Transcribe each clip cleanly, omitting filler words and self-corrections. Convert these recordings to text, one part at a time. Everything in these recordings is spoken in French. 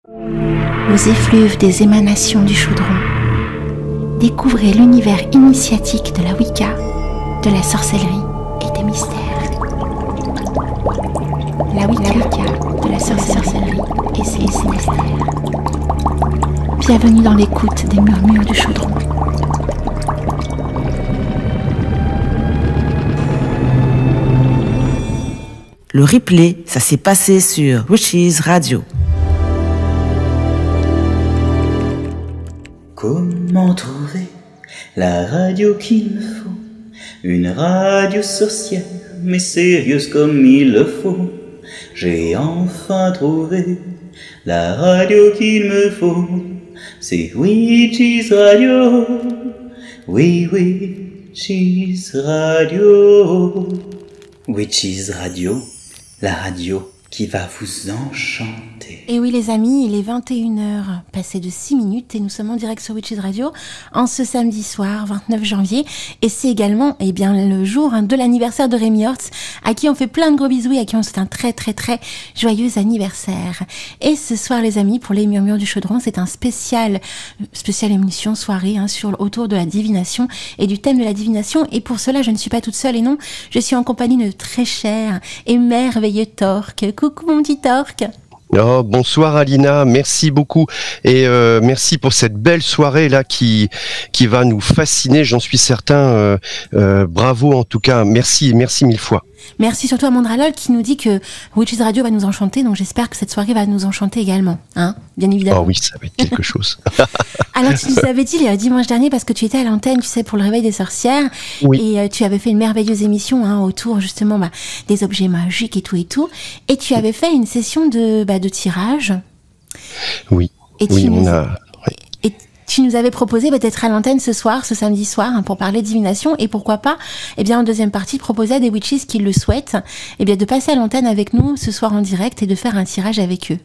Aux effluves des émanations du chaudron, découvrez l'univers initiatique de la Wicca, de la sorcellerie et des mystères. La Wicca, de la sorcellerie et ses mystères. Bienvenue dans l'écoute des murmures du chaudron. Le replay, ça s'est passé sur Witches Radio. Comment trouver la radio qu'il me faut? Une radio sorcière, mais sérieuse comme il le faut. J'ai enfin trouvé la radio qu'il me faut. C'est Witches Radio. Oui, Witches Radio. Witches Radio, la radio qui va vous enchanter. Et oui les amis, il est 21h, passé de 6 minutes et nous sommes en direct sur Witches Radio en ce samedi soir 29 janvier et c'est également le jour de l'anniversaire de Rémi Hortz à qui on fait plein de gros bisous et à qui on souhaite un très très très joyeux anniversaire. Et ce soir les amis, pour les murmures du chaudron, c'est un spécial émission soirée autour de la divination et du thème de la divination, et pour cela je ne suis pas toute seule et non, je suis en compagnie de très cher et merveilleux Torque. Coucou mon petit Torque. Oh, bonsoir Alina, merci beaucoup et merci pour cette belle soirée là qui va nous fasciner, j'en suis certain. Bravo en tout cas, merci mille fois. Merci surtout à Mandralol qui nous dit que Witches Radio va nous enchanter, donc j'espère que cette soirée va nous enchanter également, bien évidemment. Oh oui, ça va être quelque chose. Alors tu nous avais dit dimanche dernier, parce que tu étais à l'antenne, tu sais, pour le réveil des sorcières, oui. Et tu avais fait une merveilleuse émission autour justement des objets magiques et tout, et tu avais fait une session de tirage. Oui, et tu nous avais proposé d'être à l'antenne ce samedi soir, pour parler de divination, et pourquoi pas, en deuxième partie, proposer à des witches qui le souhaitent, de passer à l'antenne avec nous ce soir en direct et de faire un tirage avec eux.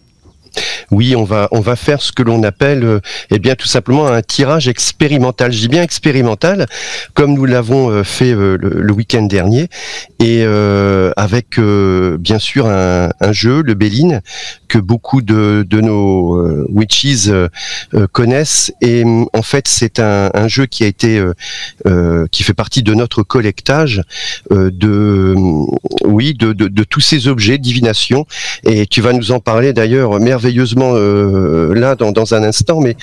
Oui, on va faire ce que l'on appelle tout simplement un tirage expérimental. Je dis bien expérimental, comme nous l'avons fait le week-end dernier, et avec bien sûr un jeu, le Béline, que beaucoup de nos witches connaissent. Et en fait, c'est un jeu qui a été qui fait partie de notre collectage de tous ces objets divination. Et tu vas nous en parler d'ailleurs merveilleusement là dans un instant, mais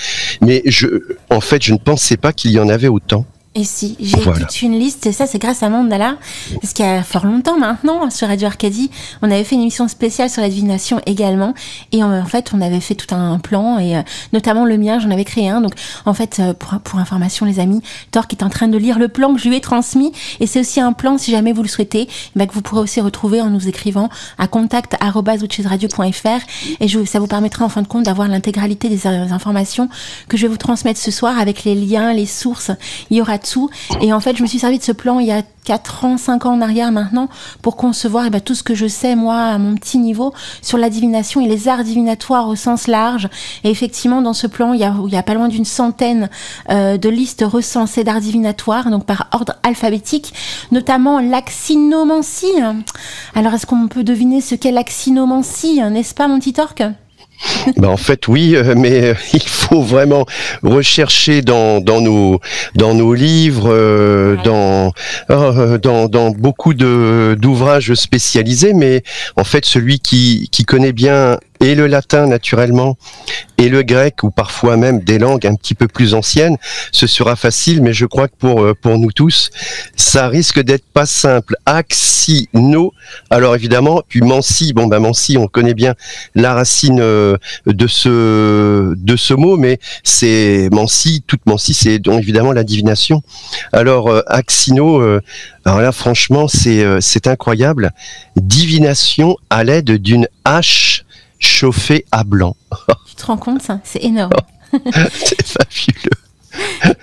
je ne pensais pas qu'il y en avait autant. Et si, j'ai toute une liste, et ça c'est grâce à Mandala, parce qu'il y a fort longtemps maintenant, sur Radio Arcadie, on avait fait une émission spéciale sur la divination également, et en fait on avait fait tout un plan, et notamment le mien, j'en avais créé un, donc en fait pour information les amis, Torque est en train de lire le plan que je lui ai transmis, et c'est aussi un plan, si jamais vous le souhaitez, que vous pourrez aussi retrouver en nous écrivant à contact@witchesradio.fr, et ça vous permettra en fin de compte d'avoir l'intégralité des informations que je vais vous transmettre ce soir, avec les liens, les sources, il y aura tout. Et en fait, je me suis servi de ce plan il y a 4 ans, 5 ans en arrière maintenant, pour concevoir tout ce que je sais, moi, à mon petit niveau, sur la divination et les arts divinatoires au sens large. Et effectivement, dans ce plan, il y a pas loin d'une centaine de listes recensées d'arts divinatoires, donc par ordre alphabétique, notamment l'axinomancie. Alors, est-ce qu'on peut deviner ce qu'est l'axinomancie, n'est-ce pas, mon petit Torque ? En fait oui, mais il faut vraiment rechercher dans nos livres, dans beaucoup d'ouvrages spécialisés, mais en fait celui qui connaît bien et le latin naturellement, et le grec, ou parfois même des langues un petit peu plus anciennes, ce sera facile, mais je crois que pour nous tous, ça risque d'être pas simple. Axino, alors évidemment, puis mancie, mancie, on connaît bien la racine de ce mot, mais c'est mancie, toute mancie, c'est donc évidemment la divination. Alors axino, alors là franchement c'est incroyable, divination à l'aide d'une hache chauffée à blanc. Tu te rends compte, ça ? C'est énorme. C'est fabuleux.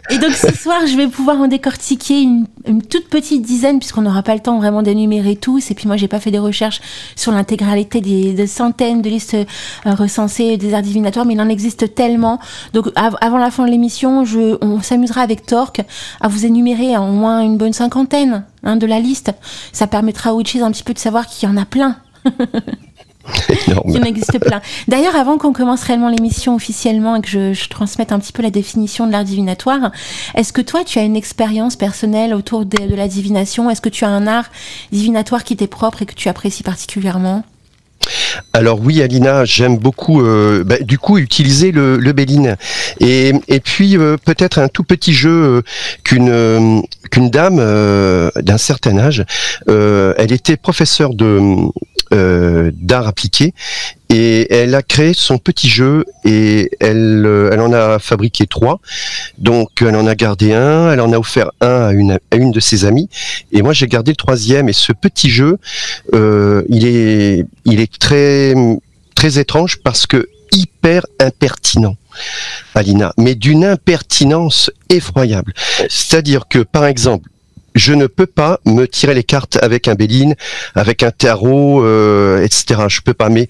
Et donc ce soir, je vais pouvoir en décortiquer une toute petite dizaine, puisqu'on n'aura pas le temps vraiment d'énumérer tous. Et puis moi, j'ai pas fait des recherches sur l'intégralité des centaines de listes recensées des arts divinatoires, mais il en existe tellement. Donc avant la fin de l'émission, on s'amusera avec Torque à vous énumérer au moins une bonne cinquantaine de la liste. Ça permettra aux witches un petit peu de savoir qu'il y en a plein. Il y en existe plein. D'ailleurs, avant qu'on commence réellement l'émission officiellement et que je transmette un petit peu la définition de l'art divinatoire, est-ce que toi, tu as une expérience personnelle autour de la divination? Est-ce que tu as un art divinatoire qui t'est propre et que tu apprécies particulièrement? Alors oui, Alina, j'aime beaucoup du coup utiliser le Béline et puis peut-être un tout petit jeu qu'une dame d'un certain âge, elle était professeure d'art appliqué et elle a créé son petit jeu et elle en a fabriqué 3. Donc elle en a gardé un, elle en a offert un à une de ses amies et moi j'ai gardé le 3e. Et ce petit jeu, il est très étrange parce que hyper impertinent, Alina, mais d'une impertinence effroyable. C'est-à-dire que par exemple, je ne peux pas me tirer les cartes avec un Béline, avec un tarot, etc. Je peux pas. Mais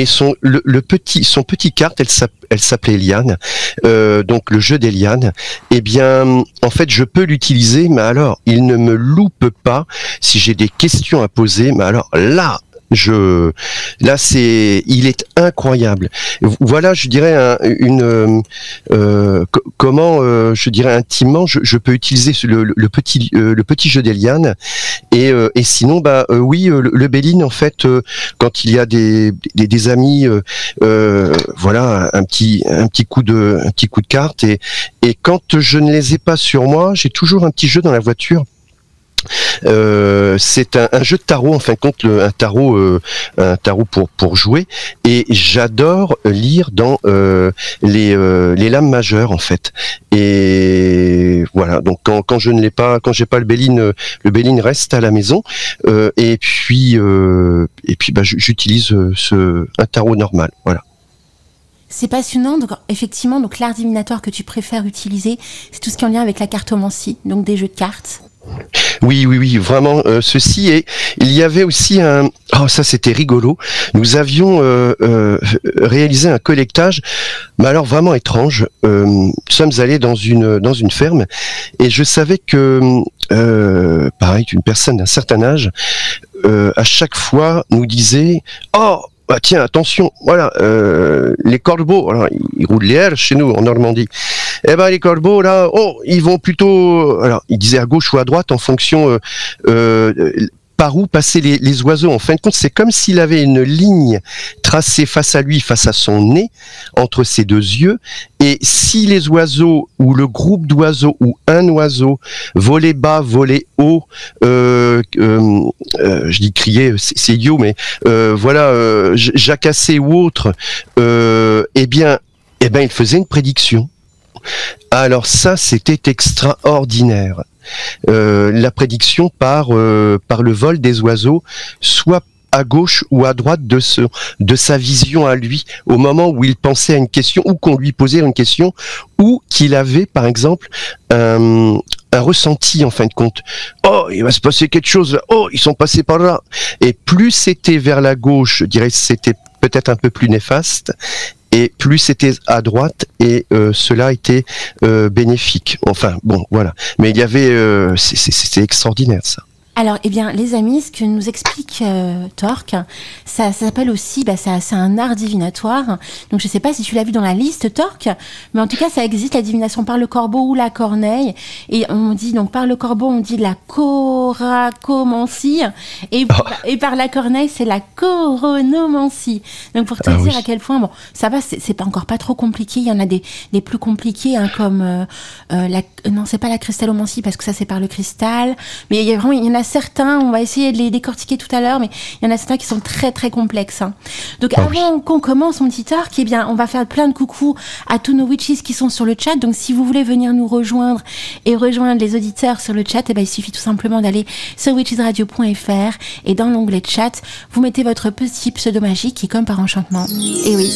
son petit carte, elle s'appelait Eliane. Donc le jeu d'Eliane. Eh bien, en fait, je peux l'utiliser. Mais alors, il ne me loupe pas si j'ai des questions à poser. Mais alors là. Il est incroyable. Voilà, je dirais comment, je dirais intimement, je peux utiliser le petit jeu d'Eliane et sinon, oui, le Béline en fait, quand il y a des amis, voilà, un petit coup de carte et quand je ne les ai pas sur moi, j'ai toujours un petit jeu dans la voiture. C'est un jeu de tarot, en fin de compte, un tarot pour jouer, et j'adore lire dans les lames majeures en fait. Et voilà, donc quand je ne l'ai pas, quand j'ai pas le Béline reste à la maison, et puis j'utilise un tarot normal, voilà. C'est passionnant. Donc, effectivement, donc l'art divinatoire que tu préfères utiliser, c'est tout ce qui est en lien avec la cartomancie, donc des jeux de cartes. Oui, vraiment ceci. Et il y avait aussi ça c'était rigolo. Nous avions réalisé un collectage, mais alors vraiment étrange. Nous sommes allés dans une ferme et je savais que pareil, une personne d'un certain âge à chaque fois nous disait tiens, attention, voilà, les corbeaux, alors, ils roulent les airs chez nous en Normandie. Eh ben les corbeaux là, ils vont plutôt, alors ils disaient à gauche ou à droite en fonction par où passaient les oiseaux. En fin de compte, c'est comme s'il avait une ligne tracée face à lui, face à son nez, entre ses deux yeux. Et si les oiseaux ou le groupe d'oiseaux ou un oiseau volait bas, volait haut, je dis crier, c'est idiot, mais voilà, jacassé ou autre, eh bien, il faisait une prédiction. Alors ça, c'était extraordinaire. La prédiction par le vol des oiseaux, soit à gauche ou à droite de sa vision à lui, au moment où il pensait à une question, ou qu'on lui posait une question, ou qu'il avait, par exemple, un ressenti en fin de compte. Il va se passer quelque chose là. Ils sont passés par là. Et plus c'était vers la gauche, je dirais que c'était peut-être un peu plus néfaste. Et plus c'était à droite, et cela était bénéfique. Enfin, bon, voilà. Mais il y avait, c'était extraordinaire ça. Alors, eh bien, les amis, ce que nous explique Torque, ça s'appelle aussi, c'est un art divinatoire. Donc, je ne sais pas si tu l'as vu dans la liste, Torque, mais en tout cas, ça existe, la divination par le corbeau ou la corneille. Et on dit, donc, par le corbeau, on dit la coracomancie, et par la corneille, c'est la coronomancie. Donc, pour te dire à quel point, bon, ça va, c'est pas encore pas trop compliqué. Il y en a des plus compliqués, hein, comme non, c'est pas la cristallomancie, parce que ça, c'est par le cristal. Mais il y en a certains, on va essayer de les décortiquer tout à l'heure, mais il y en a certains qui sont très très complexes. Hein. Donc avant qu'on commence, mon petit Torque, eh bien, on va faire plein de coucous à tous nos witches qui sont sur le chat. Donc si vous voulez venir nous rejoindre et rejoindre les auditeurs sur le chat, eh bien, il suffit tout simplement d'aller sur witchesradio.fr et dans l'onglet chat, vous mettez votre petit pseudo magique et comme par enchantement. Et oui,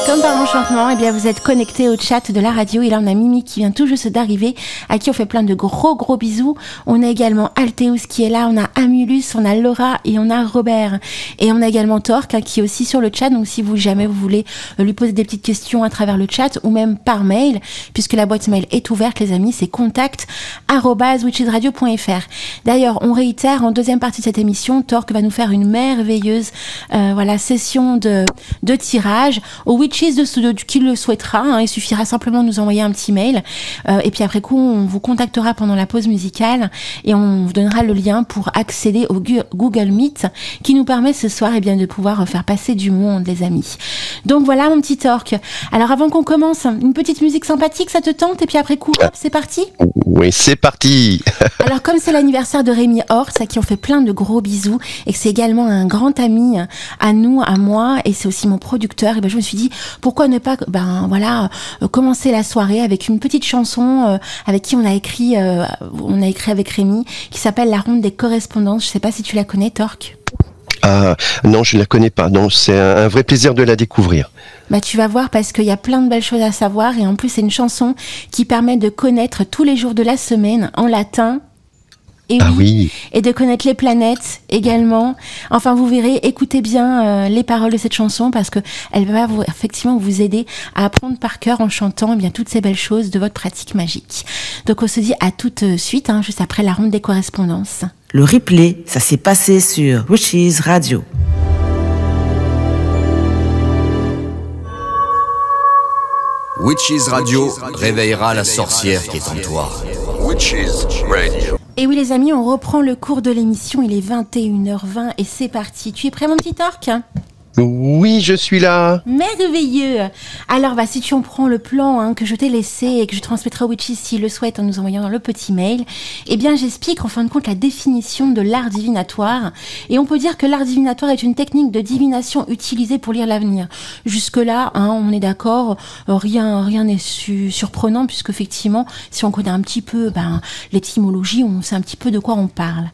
comme par enchantement, eh bien, vous êtes connecté au chat de la radio. Et là, on a Mimi qui vient tout juste d'arriver, à qui on fait plein de gros bisous. On a également Alteus tous qui est là. On a Amulus, on a Laura et on a Robert. Et on a également Torque qui est aussi sur le chat. Donc si jamais vous voulez lui poser des petites questions à travers le chat ou même par mail, puisque la boîte mail est ouverte, les amis, c'est contact@witchesradio.fr. D'ailleurs, on réitère en deuxième partie de cette émission, Torque va nous faire une merveilleuse session de tirage aux Witches de qui le souhaitera. Hein. Il suffira simplement de nous envoyer un petit mail et puis après coup, on vous contactera pendant la pause musicale et on vous donnera le lien pour accéder au Google Meet qui nous permet ce soir de pouvoir faire passer du monde, les amis. Donc voilà mon petit Torque. Alors avant qu'on commence, une petite musique sympathique, ça te tente? Et puis après coup, hop, c'est parti? Oui, c'est parti. Alors comme c'est l'anniversaire de Rémi Horst, à qui on fait plein de gros bisous, et que c'est également un grand ami à nous, à moi, et c'est aussi mon producteur, et je me suis dit, pourquoi ne pas commencer la soirée avec une petite chanson avec qui on a écrit avec Rémi, qui s'appelle La Ronde des Correspondances. Je sais pas si tu la connais, Torque. Ah non, je ne la connais pas. Non, c'est un vrai plaisir de la découvrir. Tu vas voir parce qu'il y a plein de belles choses à savoir et en plus c'est une chanson qui permet de connaître tous les jours de la semaine en latin. Et oui, et de connaître les planètes également. Enfin, vous verrez, écoutez bien les paroles de cette chanson parce que elle va effectivement vous aider à apprendre par cœur en chantant toutes ces belles choses de votre pratique magique. Donc on se dit à tout de suite, juste après la ronde des correspondances. Le replay, ça s'est passé sur Witches Radio. Witches Radio réveillera la sorcière qui est en toi. Witches Radio. Et oui les amis, on reprend le cours de l'émission, il est 21h20 et c'est parti. Tu es prêt mon petit Torque ? Oui, je suis là. Merveilleux. Alors, si tu en prends le plan que je t'ai laissé et que je transmettrai aux Witches s'ils le souhaitent en nous envoyant dans le petit mail, j'explique en fin de compte la définition de l'art divinatoire. Et on peut dire que l'art divinatoire est une technique de divination utilisée pour lire l'avenir. Jusque-là, on est d'accord, rien n'est surprenant puisque effectivement, si on connaît un petit peu l'étymologie, on sait un petit peu de quoi on parle.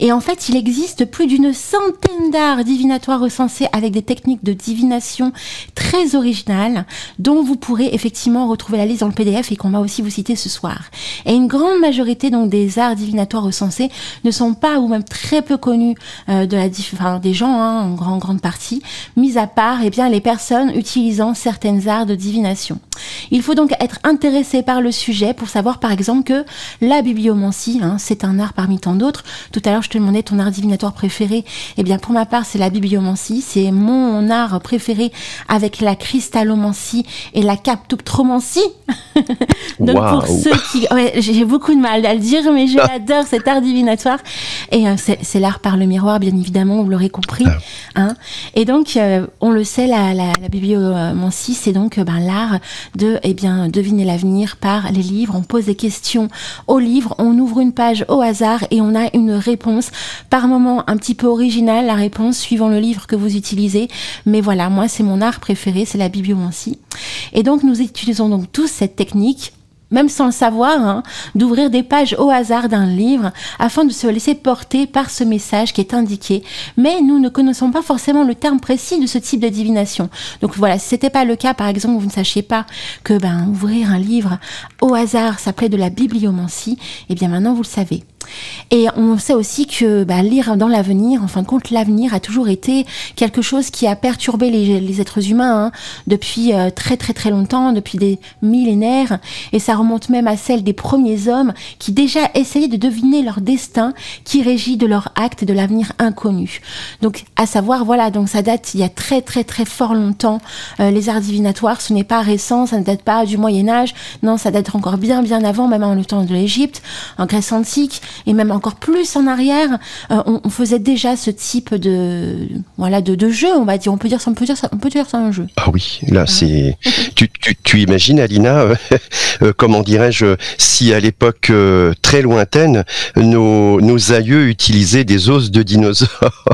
Et en fait, il existe plus d'une centaine d'arts divinatoires recensés avec des techniques de divination très originales dont vous pourrez effectivement retrouver la liste dans le PDF et qu'on va aussi vous citer ce soir. Et une grande majorité donc des arts divinatoires recensés ne sont pas ou même très peu connus des gens en grande partie, mis à part les personnes utilisant certaines arts de divination. Il faut donc être intéressé par le sujet pour savoir par exemple que la bibliomancie, c'est un art parmi tant d'autres. Tout à l'heure je te demandais ton art divinatoire préféré. Pour ma part c'est la bibliomancie, c'est mon art préféré avec la cristallomancie et la captotromancie. Donc pour ceux qui... j'ai beaucoup de mal à le dire, mais j'adore cet art divinatoire. Et c'est l'art par le miroir, bien évidemment, vous l'aurez compris. Et donc, on le sait, la bibliomancie, c'est donc l'art de deviner l'avenir par les livres. On pose des questions aux livres, on ouvre une page au hasard et on a une réponse, par moment un petit peu originale, la réponse, suivant le livre que vous utilisez. Mais voilà, moi, c'est mon art préféré, c'est la bibliomancie. Et donc, nous utilisons donc tous cette technique, même sans le savoir, d'ouvrir des pages au hasard d'un livre afin de se laisser porter par ce message qui est indiqué. Mais nous ne connaissons pas forcément le terme précis de ce type de divination. Donc voilà, si c'était pas le cas, par exemple, vous ne sachiez pas que ouvrir un livre au hasard s'appelait de la bibliomancie, maintenant vous le savez. Et on sait aussi que lire dans l'avenir, en fin de compte, l'avenir a toujours été quelque chose qui a perturbé les êtres humains depuis très très très longtemps, depuis des millénaires, et ça remonte même à celle des premiers hommes qui déjà essayaient de deviner leur destin qui régit de leurs actes et de l'avenir inconnu. Donc à savoir, donc ça date il y a très très très fort longtemps, les arts divinatoires, ce n'est pas récent, ça ne date pas du Moyen-Âge, non, ça date encore bien avant, même en le temps de l'Égypte, en Grèce antique, et même encore plus en arrière, on faisait déjà ce type de jeu, on va dire. On peut dire ça un jeu. Ah oui, là c'est. Tu imagines, Alina, comment dirais-je, si à l'époque très lointaine, nos aïeux utilisaient des os de dinosaures.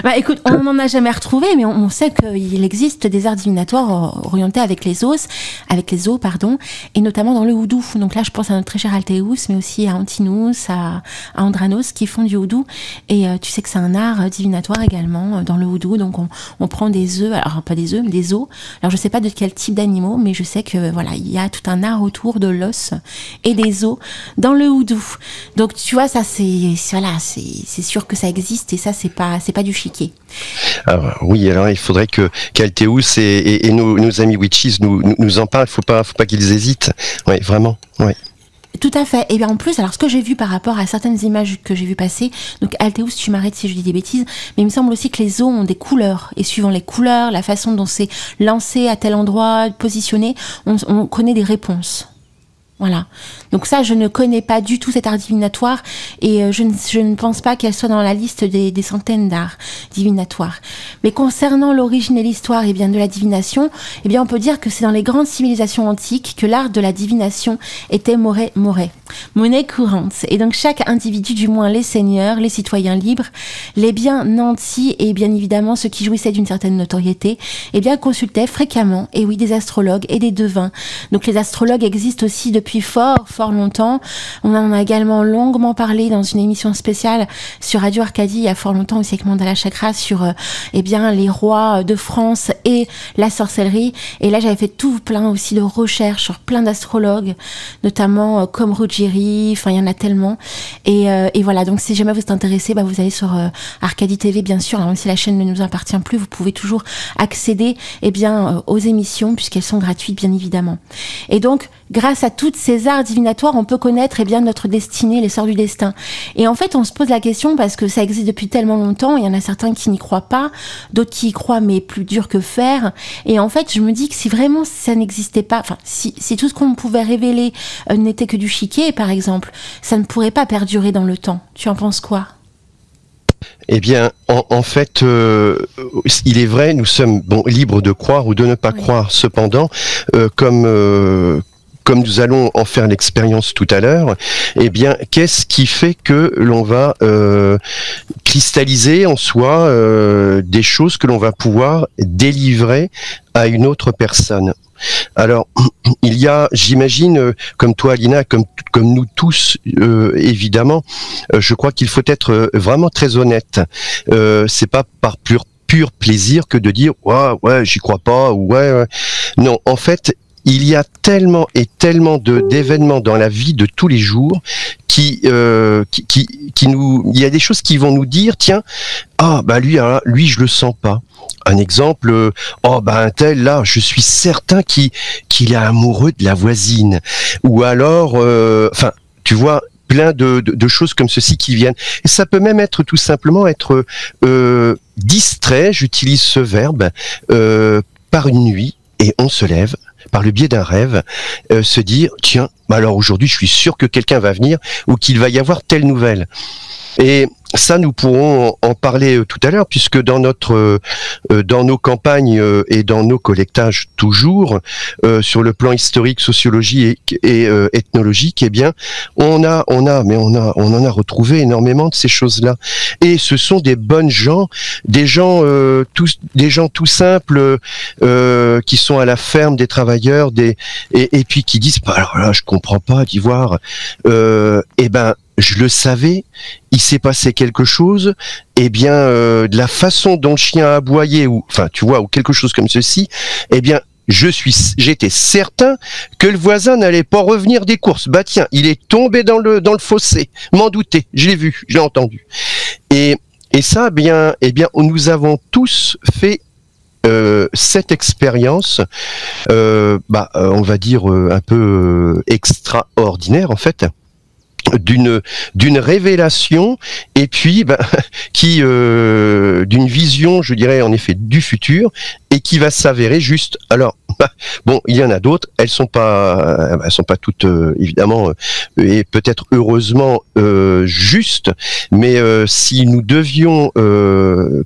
Bah écoute, on n'en a jamais retrouvé, mais on sait qu'il existe des arts divinatoires orientés avec les os, et notamment dans le houdou. Donc là, je pense à notre très cher Alteus, mais aussi à Antinous, à Andranos, qui font du houdou. Et tu sais que c'est un art divinatoire également dans le houdou. Donc on prend des œufs, alors pas des œufs, mais des os. Alors je sais pas de quel type d'animaux, mais je sais que voilà, il y a tout un art autour de l'os et des os dans le houdou. Donc tu vois, ça c'est sûr que ça existe, et ça c'est pas du chiquet. Alors, oui, alors il faudrait qu'Alteus et nos amis witches nous en parlent. Faut pas qu'ils hésitent. Oui, vraiment. Ouais. Tout à fait. Et bien en plus, alors ce que j'ai vu par rapport à certaines images que j'ai vu passer, donc Alteus, tu m'arrêtes si je dis des bêtises, mais il me semble aussi que les os ont des couleurs, et suivant les couleurs, la façon dont c'est lancé à tel endroit, positionné, on connaît des réponses. Voilà. Donc ça, je ne connais pas du tout cet art divinatoire, et je ne pense pas qu'elle soit dans la liste des centaines d'arts divinatoires. Mais concernant l'origine et l'histoire de la divination, on peut dire que c'est dans les grandes civilisations antiques que l'art de la divination était monnaie courante. Et donc chaque individu, du moins les seigneurs, les citoyens libres, les bien nantis et bien évidemment ceux qui jouissaient d'une certaine notoriété, consultaient fréquemment, et oui, des astrologues et des devins. Donc les astrologues existent aussi depuis fort longtemps. On en a également longuement parlé dans une émission spéciale sur Radio Arcadie il y a fort longtemps aussi avec Mandala Chakra sur les rois de France et la sorcellerie. Et là j'avais fait tout plein aussi de recherches sur plein d'astrologues, notamment comme Ruggieri, enfin il y en a tellement. Et voilà, donc si jamais vous êtes intéressé, vous allez sur Arcadie TV bien sûr. Alors, même si la chaîne ne nous appartient plus, vous pouvez toujours accéder aux émissions puisqu'elles sont gratuites bien évidemment. Et donc grâce à toutes ces arts divinatoires, on peut connaître notre destinée, les sorts du destin. Et en fait, on se pose la question parce que ça existe depuis tellement longtemps. Il y en a certains qui n'y croient pas, d'autres qui y croient, mais plus dur que fer. Et en fait, je me dis que si vraiment ça n'existait pas, enfin, si tout ce qu'on pouvait révéler n'était que du chiquet, par exemple, ça ne pourrait pas perdurer dans le temps. Tu en penses quoi ? Eh bien, en fait, il est vrai, nous sommes libres de croire ou de ne pas croire. Cependant, comme nous allons en faire l'expérience tout à l'heure, qu'est-ce qui fait que l'on va cristalliser en soi des choses que l'on va pouvoir délivrer à une autre personne ? Alors, il y a, j'imagine, comme toi, Alina, comme nous tous, évidemment, je crois qu'il faut être vraiment très honnête. C'est pas par pur plaisir que de dire ouais, j'y crois pas, ou ouais. Non, en fait, il y a tellement et tellement d'événements dans la vie de tous les jours qui nous, il y a des choses qui vont nous dire, tiens, lui je le sens pas. Un exemple, un tel là, je suis certain qu'il est amoureux de la voisine. Ou alors, tu vois, plein de choses comme ceci qui viennent. Et ça peut même être tout simplement être distrait, j'utilise ce verbe, par une nuit, et on se lève, par le biais d'un rêve, se dire, tiens, alors aujourd'hui je suis sûr que quelqu'un va venir ou qu'il va y avoir telle nouvelle. Et ça, nous pourrons en parler tout à l'heure, puisque dans nos campagnes et dans nos collectages toujours, sur le plan historique, sociologique et ethnologique, on en a retrouvé énormément de ces choses-là. Et ce sont des bonnes gens, des gens tout simples qui sont à la ferme, des travailleurs, et puis qui disent, alors là, je comprends pas d'Ivoire. Je le savais, il s'est passé quelque chose, de la façon dont le chien a aboyé, ou quelque chose comme ceci, j'étais certain que le voisin n'allait pas revenir des courses. Tiens, il est tombé dans le fossé, m'en doutais, je l'ai vu, je l'ai entendu. Et ça, nous avons tous fait cette expérience, on va dire un peu extraordinaire en fait. D'une révélation et puis d'une vision, je dirais en effet du futur, et qui va s'avérer juste. Alors il y en a d'autres, elles sont pas toutes évidemment et peut-être heureusement justes, mais si nous devions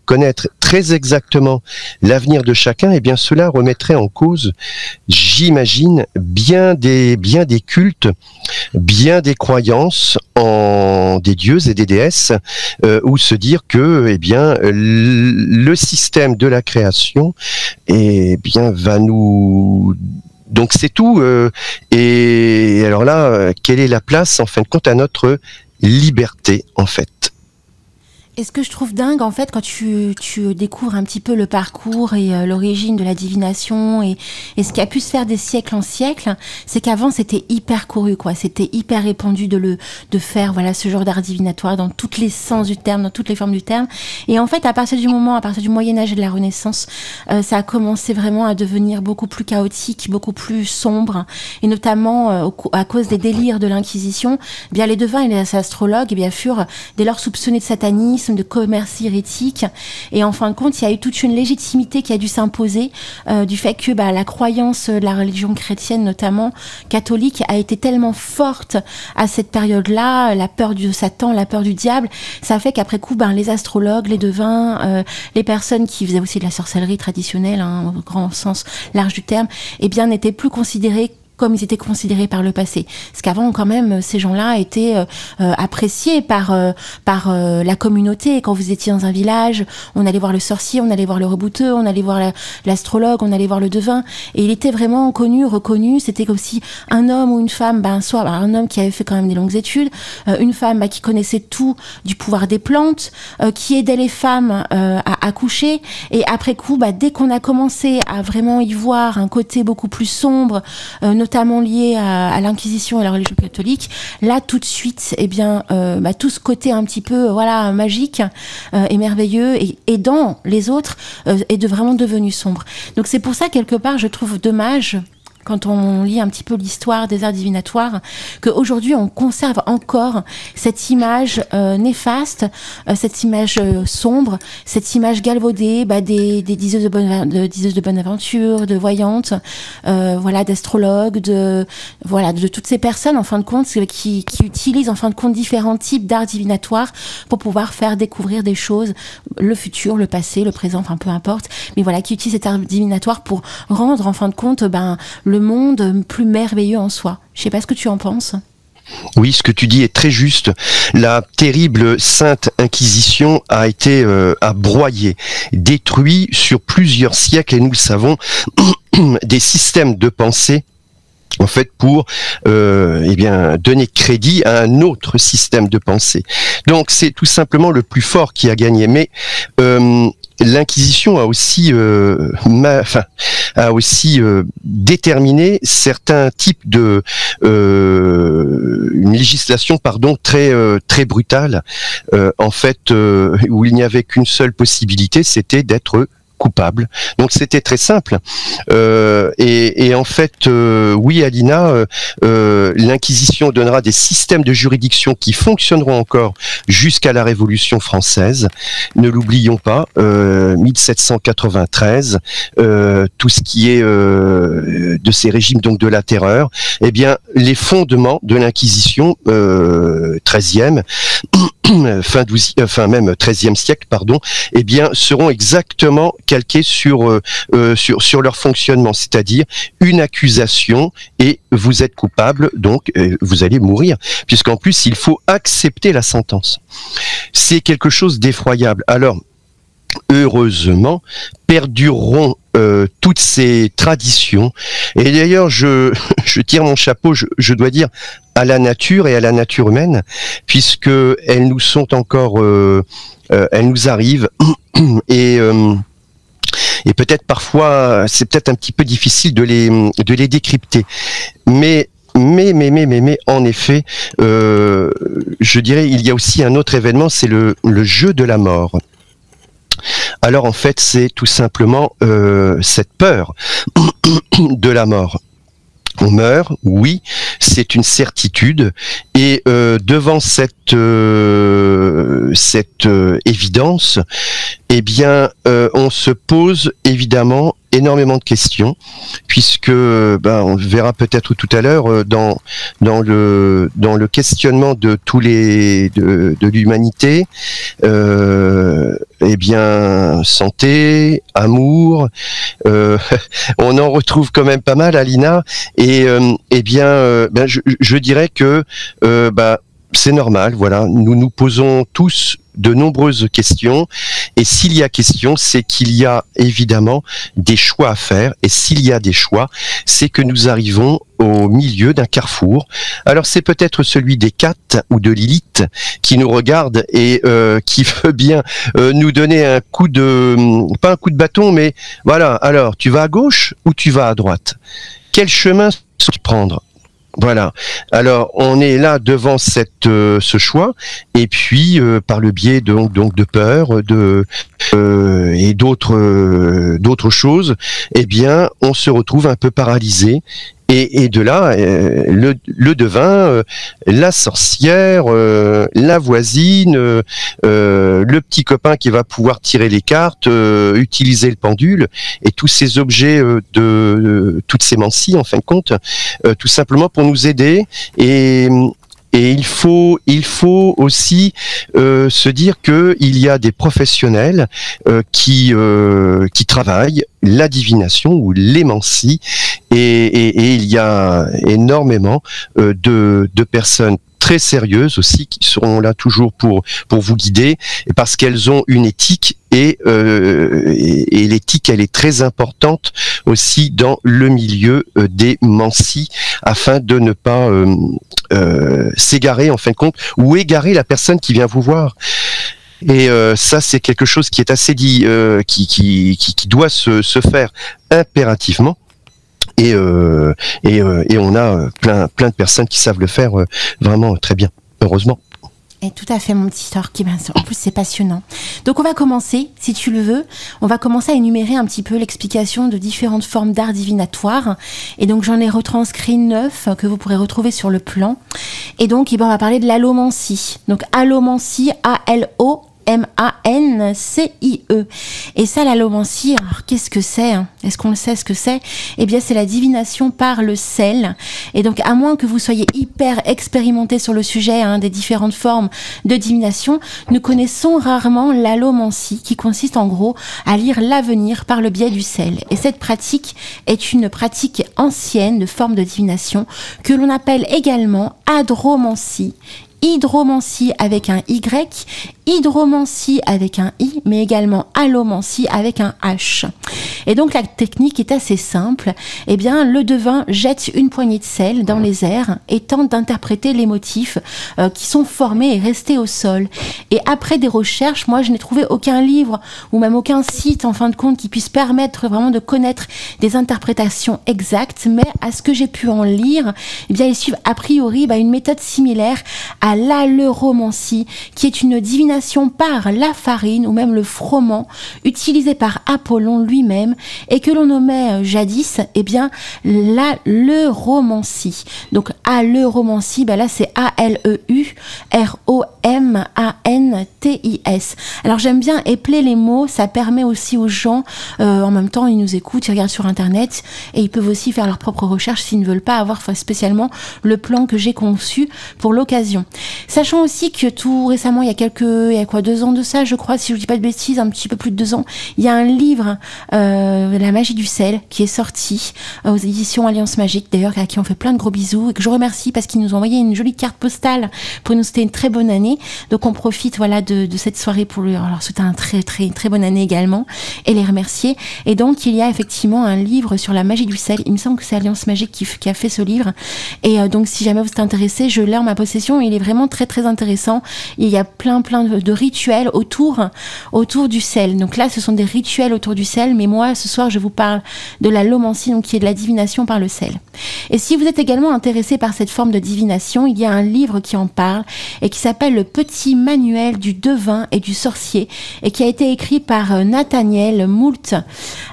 connaître très exactement l'avenir de chacun, cela remettrait en cause, j'imagine, bien des cultes, bien des croyances, croyance en des dieux et des déesses, ou se dire que, eh bien, le système de la création, eh bien, va nous... Donc c'est tout. Et alors là, quelle est la place, en fin de compte, à notre liberté, en fait? Et ce que je trouve dingue, en fait, quand tu découvres un petit peu le parcours et l'origine de la divination et ce qui a pu se faire des siècles en siècles, c'est qu'avant, c'était hyper couru, quoi. C'était hyper répandu de faire, voilà, ce genre d'art divinatoire dans tous les sens du terme, dans toutes les formes du terme. Et en fait, à partir du Moyen-Âge et de la Renaissance, ça a commencé vraiment à devenir beaucoup plus chaotique, beaucoup plus sombre. Et notamment, à cause des délires de l'Inquisition, eh bien, les devins et les astrologues, eh bien, furent dès lors soupçonnés de satanisme, de commerce hérétique, et en fin de compte il y a eu toute une légitimité qui a dû s'imposer du fait que la croyance de la religion chrétienne, notamment catholique, a été tellement forte à cette période-là, la peur de Satan, la peur du diable, ça fait qu'après coup les astrologues, les devins, les personnes qui faisaient aussi de la sorcellerie traditionnelle, au grand sens large du terme, eh bien n'étaient plus considérés comme ils étaient considérés par le passé. Parce qu'avant, quand même, ces gens-là étaient appréciés par la communauté. Quand vous étiez dans un village, on allait voir le sorcier, on allait voir le rebouteux, on allait voir l'astrologue, on allait voir le devin. Et il était vraiment connu, reconnu. C'était aussi un homme ou une femme, soit un homme qui avait fait quand même des longues études, une femme qui connaissait tout du pouvoir des plantes, qui aidait les femmes à accoucher. Et après coup, dès qu'on a commencé à vraiment y voir un côté beaucoup plus sombre, notamment lié à l'Inquisition et la religion catholique, là tout de suite, eh bien, tout ce côté un petit peu, magique et merveilleux et dans les autres est vraiment devenu sombre. Donc c'est pour ça quelque part, je trouve dommage, quand on lit un petit peu l'histoire des arts divinatoires, qu'aujourd'hui on conserve encore cette image néfaste, cette image sombre, cette image galvaudée des diseuses de bonne aventure, de voyantes, d'astrologues, de toutes ces personnes en fin de compte qui utilisent en fin de compte différents types d'arts divinatoires pour pouvoir faire découvrir des choses, le futur, le passé, le présent, enfin peu importe, mais voilà, qui utilisent cet art divinatoire pour rendre en fin de compte le monde plus merveilleux en soi. Je sais pas ce que tu en penses. Oui, ce que tu dis est très juste. La terrible Sainte Inquisition a été broyée, détruit sur plusieurs siècles, et nous le savons, des systèmes de pensée, en fait, pour donner crédit à un autre système de pensée. Donc c'est tout simplement le plus fort qui a gagné. Mais l'Inquisition a aussi déterminé certains types de une législation très brutale, où il n'y avait qu'une seule possibilité, c'était d'être coupable. Donc c'était très simple. Et en fait, oui, Alina, l'Inquisition donnera des systèmes de juridiction qui fonctionneront encore jusqu'à la Révolution française. Ne l'oublions pas, 1793, tout ce qui est de ces régimes donc de la terreur, eh bien les fondements de l'Inquisition 13e, même 13e siècle, pardon, eh bien seront exactement calqués sur leur fonctionnement, c'est-à-dire une accusation et vous êtes coupable, donc vous allez mourir, puisqu'en plus il faut accepter la sentence. C'est quelque chose d'effroyable. Alors heureusement, perdureront toutes ces traditions. Et d'ailleurs, je tire mon chapeau, je dois dire, à la nature et à la nature humaine, puisque elles nous sont encore, elles nous arrivent et peut-être parfois c'est peut-être un petit peu difficile de les décrypter. Mais en effet, je dirais, il y a aussi un autre événement, c'est le jeu de la mort. Alors en fait, c'est tout simplement cette peur de la mort. On meurt, oui, c'est une certitude, et devant cette évidence, eh bien, on se pose évidemment énormément de questions, puisque on verra peut-être tout à l'heure dans le questionnement de de l'humanité, eh bien santé, amour, on en retrouve quand même pas mal, Alina, et je dirais que c'est normal, voilà. Nous nous posons tous de nombreuses questions, et s'il y a question, c'est qu'il y a évidemment des choix à faire, et s'il y a des choix, c'est que nous arrivons au milieu d'un carrefour. Alors c'est peut-être celui des Kat ou de Lilith qui nous regarde et qui veut bien nous donner un coup de, pas un coup de bâton, mais voilà, alors tu vas à gauche ou tu vas à droite? Quel chemin prendre? Voilà. Alors on est là devant ce choix, et puis par le biais donc de peur, et d'autres choses, eh bien on se retrouve un peu paralysé. Et de là, le devin, la sorcière, la voisine, le petit copain qui va pouvoir tirer les cartes, utiliser le pendule, et tous ces objets toutes ces mancies, en fin de compte, tout simplement pour nous aider. Et il faut aussi se dire que il y a des professionnels qui travaillent la divination ou l'émancie, et il y a énormément de personnes très sérieuses aussi qui seront là toujours pour vous guider, parce qu'elles ont une éthique, et l'éthique, elle est très importante aussi dans le milieu des mancies, afin de ne pas s'égarer en fin de compte, ou égarer la personne qui vient vous voir. Et ça, c'est quelque chose qui est assez dit, qui doit se faire impérativement. Et on a plein de personnes qui savent le faire vraiment très bien, heureusement. Et tout à fait, mon petit Torque. En plus, c'est passionnant. Donc, on va commencer, si tu le veux, on va commencer à énumérer un petit peu l'explication de différentes formes d'art divinatoire. Et donc, j'en ai retranscrit 9 que vous pourrez retrouver sur le plan. Et donc, on va parler de l'allomancie. Donc, allomancie, A-L-O-M-A-N-C-I-E. Et ça, l'allomancie, alors qu'est-ce que c'est, hein? Est-ce qu'on le sait ce que c'est? Eh bien, c'est la divination par le sel. Et donc, à moins que vous soyez hyper expérimenté sur le sujet, hein, des différentes formes de divination, nous connaissons rarement l'allomancie, qui consiste en gros à lire l'avenir par le biais du sel. Et cette pratique est une pratique ancienne de forme de divination que l'on appelle également adromancie, hydromancie avec un Y, hydromancie avec un I, mais également allomancie avec un H. Et donc la technique est assez simple. Eh bien, le devin jette une poignée de sel dans les airs et tente d'interpréter les motifs qui sont formés et restés au sol. Et après des recherches, moi je n'ai trouvé aucun livre ou même aucun site en fin de compte qui puisse permettre vraiment de connaître des interprétations exactes, mais à ce que j'ai pu en lire, eh bien ils suivent a priori une méthode similaire à l'aleuromancie, qui est une divination par la farine ou même le froment utilisé par Apollon lui-même et que l'on nommait jadis l'aleuromancie. Donc aleuromancie, là c'est A-L-E-U-R-O-M-A-N-T-I-S. Alors j'aime bien épeler les mots, ça permet aussi aux gens, en même temps ils nous écoutent, ils regardent sur internet et ils peuvent aussi faire leurs propres recherches s'ils ne veulent pas avoir spécialement le plan que j'ai conçu pour l'occasion. Sachant aussi que tout récemment, il y a 2 ans de ça, je crois, si je ne dis pas de bêtises, un petit peu plus de 2 ans, il y a un livre, La magie du sel, qui est sorti aux éditions Alliance Magique, d'ailleurs, à qui on fait plein de gros bisous, et que je remercie parce qu'ils nous ont envoyé une jolie carte postale pour nous souhaiter une très bonne année. Donc on profite de cette soirée pour leur souhaiter une très bonne année également, et les remercier. Et donc il y a effectivement un livre sur la magie du sel, il me semble que c'est Alliance Magique qui a fait ce livre, et donc si jamais vous êtes intéressé, je l'ai en ma possession, il est vraiment très très intéressant. Il y a plein de rituels autour du sel. Donc là ce sont des rituels autour du sel, mais moi ce soir je vous parle de la lomancie, donc qui est de la divination par le sel. Et si vous êtes également intéressé par cette forme de divination, il y a un livre qui en parle et qui s'appelle Le petit manuel du devin et du sorcier, et qui a été écrit par Nathaniel Moult.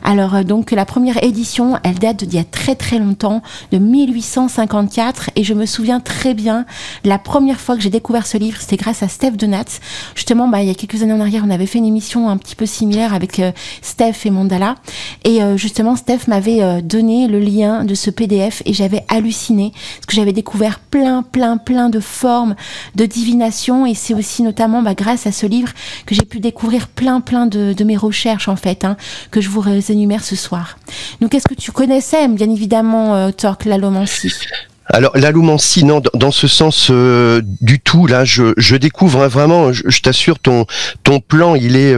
Alors donc la première édition, elle date d'il y a très très longtemps, de 1854, et je me souviens très bien la première fois que j'ai découvert ce livre, c'était grâce à Steph Donat. Justement, il y a quelques années en arrière, on avait fait une émission un petit peu similaire avec Steph et Mandala. Et justement, Steph m'avait donné le lien de ce PDF et j'avais halluciné parce que j'avais découvert plein de formes de divination. Et c'est aussi notamment grâce à ce livre que j'ai pu découvrir plein de mes recherches en fait, que je vous énumère ce soir. Donc, est-ce que tu connaissais, bien évidemment, Torque, l'allomancie? Alors l'allomancie, non, dans ce sens du tout. Là, je découvre vraiment. Je t'assure, ton plan, il est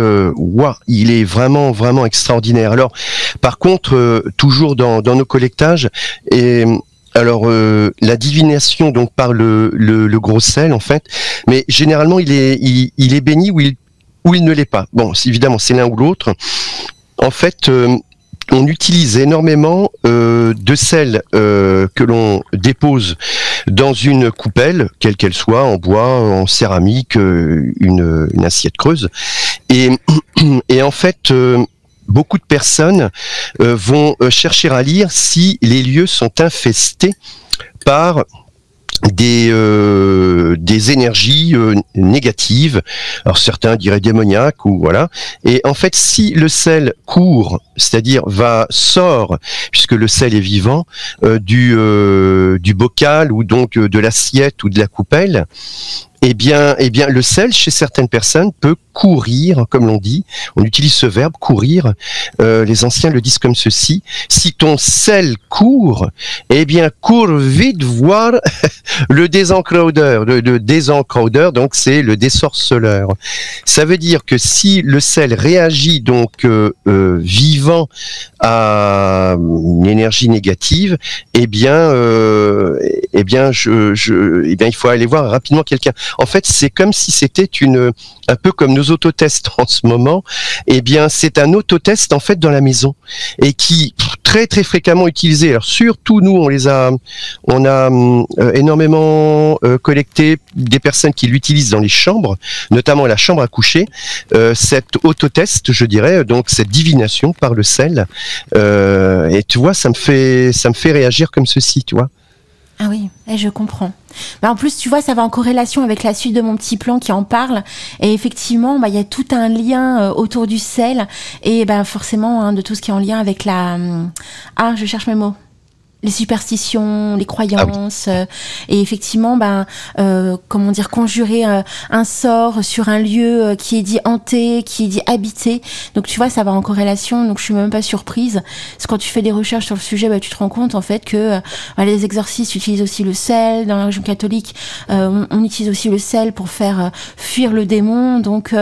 il est vraiment extraordinaire. Alors, par contre, toujours dans nos collectages et alors la divination donc par le gros sel en fait, mais généralement il est béni ou il ne l'est pas. Bon, évidemment c'est l'un ou l'autre. En fait. On utilise énormément de sel que l'on dépose dans une coupelle, quelle qu'elle soit, en bois, en céramique, une assiette creuse. Et en fait, beaucoup de personnes vont chercher à lire si les lieux sont infestés par des énergies négatives. Alors certains diraient démoniaques ou voilà. Et en fait, si le sel court, c'est-à-dire sort, puisque le sel est vivant, du bocal ou donc de l'assiette ou de la coupelle, eh bien, le sel, chez certaines personnes, peut courir, comme l'on dit. On utilise ce verbe, courir. Les anciens le disent comme ceci. Si ton sel court, eh bien, cours vite voir le désencraudeur. Le désencraudeur, donc, c'est le désorceleur. Ça veut dire que si le sel réagit, donc, vivant à une énergie négative, il faut aller voir rapidement quelqu'un. En fait, c'est comme si c'était un peu comme nos autotests en ce moment. Eh bien, c'est un autotest en fait dans la maison et qui très très fréquemment utilisé. Alors surtout nous, on a énormément collecté des personnes qui l'utilisent dans les chambres, notamment la chambre à coucher. Cet autotest, je dirais, donc cette divination par le sel. Et tu vois, ça me fait réagir comme ceci, tu vois. Ah oui, je comprends. En plus, tu vois, ça va en corrélation avec la suite de mon petit plan qui en parle. Et effectivement, il y a tout un lien autour du sel et forcément de tout ce qui est en lien avec je cherche mes mots. Les superstitions, les croyances, et effectivement, comment dire, conjurer un sort sur un lieu qui est dit hanté, qui est dit habité. Donc tu vois, ça va en corrélation. Donc je suis même pas surprise. Parce que quand tu fais des recherches sur le sujet, tu te rends compte en fait que les exorcistes utilisent aussi le sel. Dans la religion catholique, on utilise aussi le sel pour faire fuir le démon. Donc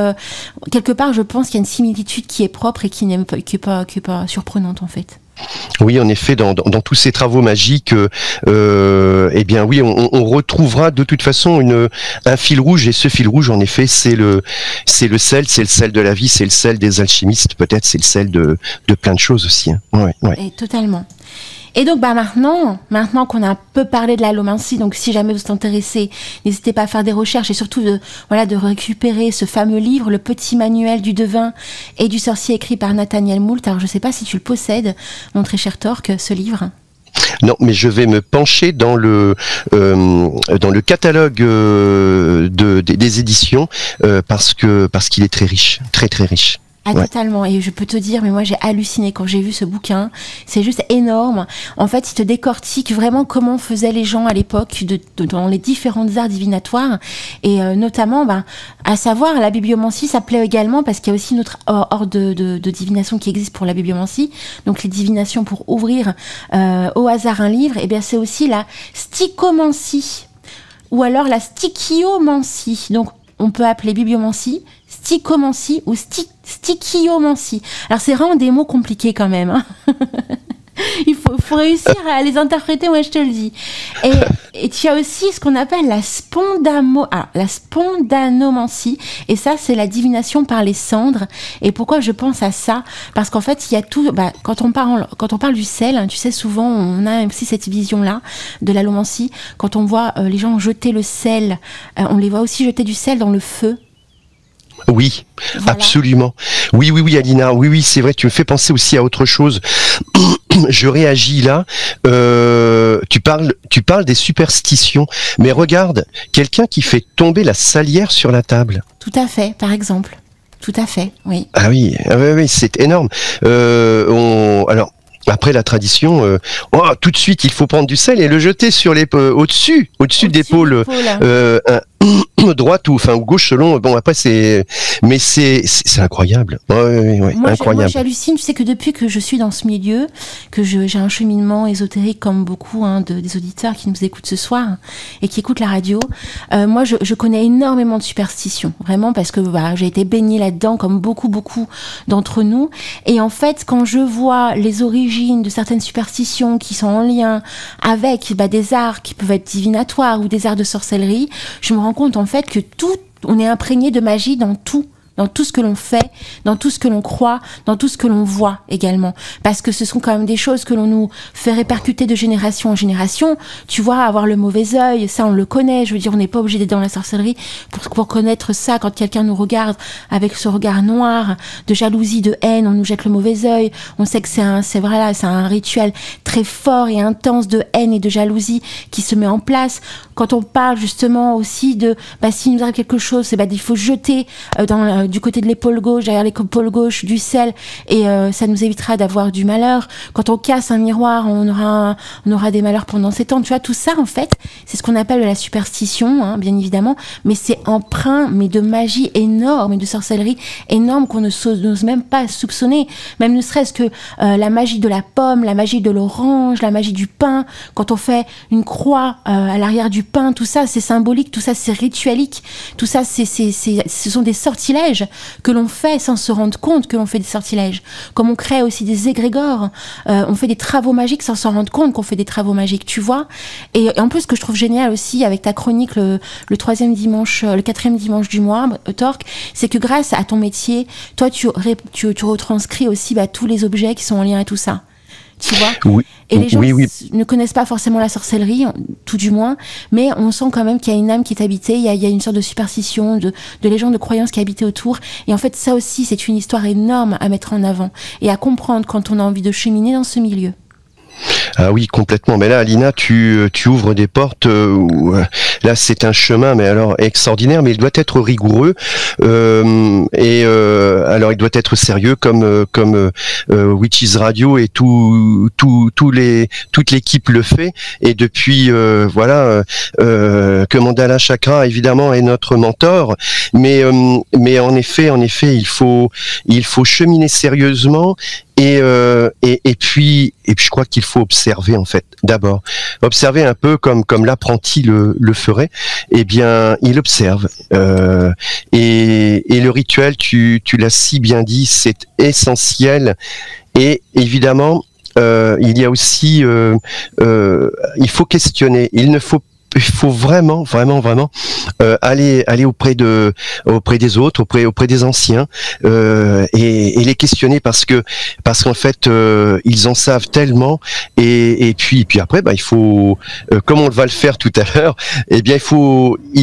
quelque part, je pense qu'il y a une similitude qui est propre et qui n'est pas surprenante en fait. Oui, en effet, dans tous ces travaux magiques, eh bien oui, on retrouvera de toute façon un fil rouge, et ce fil rouge, en effet, c'est le sel, c'est le sel de la vie, c'est le sel des alchimistes, peut-être, c'est le sel de plein de choses aussi. Hein. Ouais. Et totalement. Et donc maintenant qu'on a un peu parlé de l'allomancie, donc si jamais vous êtes intéressés, n'hésitez pas à faire des recherches et surtout de récupérer ce fameux livre, le petit manuel du devin et du sorcier écrit par Nathaniel Moult. Alors je sais pas si tu le possèdes, mon très cher Torque, ce livre. Non, mais je vais me pencher dans le catalogue des éditions parce qu'il est très riche, très très riche. Ah, ouais. Totalement. Et je peux te dire, mais moi j'ai halluciné quand j'ai vu ce bouquin. C'est juste énorme. En fait, il te décortique vraiment comment faisaient les gens à l'époque dans les différentes arts divinatoires. Et notamment, à savoir, la bibliomancie, ça plaît également parce qu'il y a aussi une autre ordre de divination qui existe pour la bibliomancie. Donc les divinations pour ouvrir au hasard un livre, et bien c'est aussi la stichomancie ou alors la stichiomancie. Donc on peut appeler bibliomancie, stichomancie ou stichiomancie. Alors c'est vraiment des mots compliqués quand même. Hein. Il faut réussir à les interpréter, moi je te le dis. Et tu as aussi ce qu'on appelle la spondanomancie. Et ça, c'est la divination par les cendres. Et pourquoi je pense à ça? Parce qu'en fait, il y a tout. Quand on parle du sel, hein, tu sais, souvent, on a aussi cette vision-là de l'allomancie. Quand on voit les gens jeter le sel, on les voit aussi jeter du sel dans le feu. Oui, voilà. Absolument. Oui, Alina. Oui, c'est vrai. Tu me fais penser aussi à autre chose. Je réagis là. Tu parles des superstitions. Mais regarde, quelqu'un qui fait tomber la salière sur la table. Tout à fait, par exemple. Tout à fait, oui. Ah oui, c'est énorme. Alors. Après la tradition, tout de suite il faut prendre du sel et le jeter sur au-dessus d'épaule droite ou gauche selon. Bon, après c'est incroyable. Ouais, incroyable. Moi, j'hallucine. Tu sais que depuis que je suis dans ce milieu, que j'ai un cheminement ésotérique comme beaucoup des auditeurs qui nous écoutent ce soir et qui écoutent la radio. Moi, je connais énormément de superstitions, vraiment, parce que j'ai été baignée là-dedans comme beaucoup d'entre nous. Et en fait, quand je vois les origines de certaines superstitions qui sont en lien avec des arts qui peuvent être divinatoires ou des arts de sorcellerie, je me rends compte en fait que on est imprégné de magie dans tout ce que l'on fait, dans tout ce que l'on croit, dans tout ce que l'on voit également. Parce que ce sont quand même des choses que l'on nous fait répercuter de génération en génération. Tu vois, avoir le mauvais œil, ça on le connaît. Je veux dire, on n'est pas obligé d'être dans la sorcellerie pour connaître ça. Quand quelqu'un nous regarde avec ce regard noir, de jalousie, de haine, on nous jette le mauvais œil. On sait que c'est un rituel très fort et intense de haine et de jalousie qui se met en place. Quand on parle justement aussi de, s'il nous arrive quelque chose, il faut jeter du côté de l'épaule gauche, derrière l'épaule gauche, du sel, et ça nous évitera d'avoir du malheur. Quand on casse un miroir, on aura des malheurs pendant 7 ans. Tu vois, tout ça, en fait, c'est ce qu'on appelle la superstition, bien évidemment, mais c'est empreint, de magie énorme et de sorcellerie énorme qu'on n'ose même pas soupçonner. Même ne serait-ce que la magie de la pomme, la magie de l'orange, la magie du pain. Quand on fait une croix à l'arrière du pain, tout ça, c'est symbolique, tout ça, c'est rituelique, tout ça, ce sont des sortilèges que l'on fait sans se rendre compte que l'on fait des sortilèges. Comme on crée aussi des égrégores, on fait des travaux magiques sans s'en rendre compte qu'on fait des travaux magiques, tu vois. Et en plus, ce que je trouve génial aussi avec ta chronique le 4e dimanche du mois, Torque, c'est que grâce à ton métier, toi, tu retranscris aussi tous les objets qui sont en lien à tout ça. Tu vois, oui. Et les gens ne connaissent pas forcément la sorcellerie, tout du moins, mais on sent quand même qu'il y a une âme qui est habitée, il y a une sorte de superstition, de légende, de croyance qui est habitée autour. Et en fait, ça aussi, c'est une histoire énorme à mettre en avant et à comprendre quand on a envie de cheminer dans ce milieu. Ah oui, complètement. Mais là, Alina, tu ouvres des portes où, là, c'est un chemin, mais alors extraordinaire, mais il doit être rigoureux alors il doit être sérieux comme Witches Radio et toute l'équipe le fait. Et depuis que Mandala Chakra évidemment est notre mentor, mais en effet, il faut cheminer sérieusement. Et puis je crois qu'il faut observer en fait. D'abord, observer un peu comme l'apprenti le ferait. Eh bien, il observe. Et le rituel, tu l'as si bien dit, c'est essentiel. Et évidemment, il y a aussi, il faut questionner. Il faut vraiment aller auprès des autres, auprès des anciens et les questionner parce qu'en fait ils en savent tellement et puis après il faut comme on va le faire tout à l'heure, eh bien il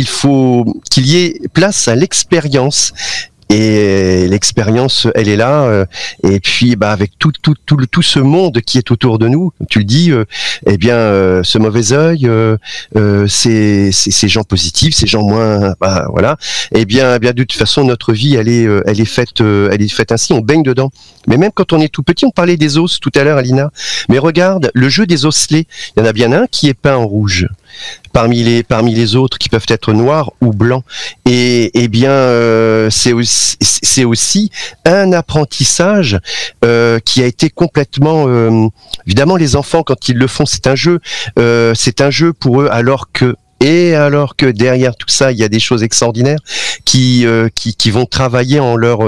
faut qu'il y ait place à l'expérience. Et l'expérience, elle est là. Et puis, avec tout ce monde qui est autour de nous, tu le dis. Ce mauvais œil, ces gens positifs, ces gens moins, voilà. Eh bien, de toute façon, notre vie, elle est faite ainsi. On baigne dedans. Mais même quand on est tout petit, on parlait des os tout à l'heure, Alina. Mais regarde, le jeu des osselets. Il y en a bien un qui est peint en rouge. Parmi les autres qui peuvent être noirs ou blancs. Et c'est aussi un apprentissage qui a été complètement évidemment les enfants quand ils le font c'est un jeu pour eux alors que derrière tout ça il y a des choses extraordinaires qui vont travailler en leur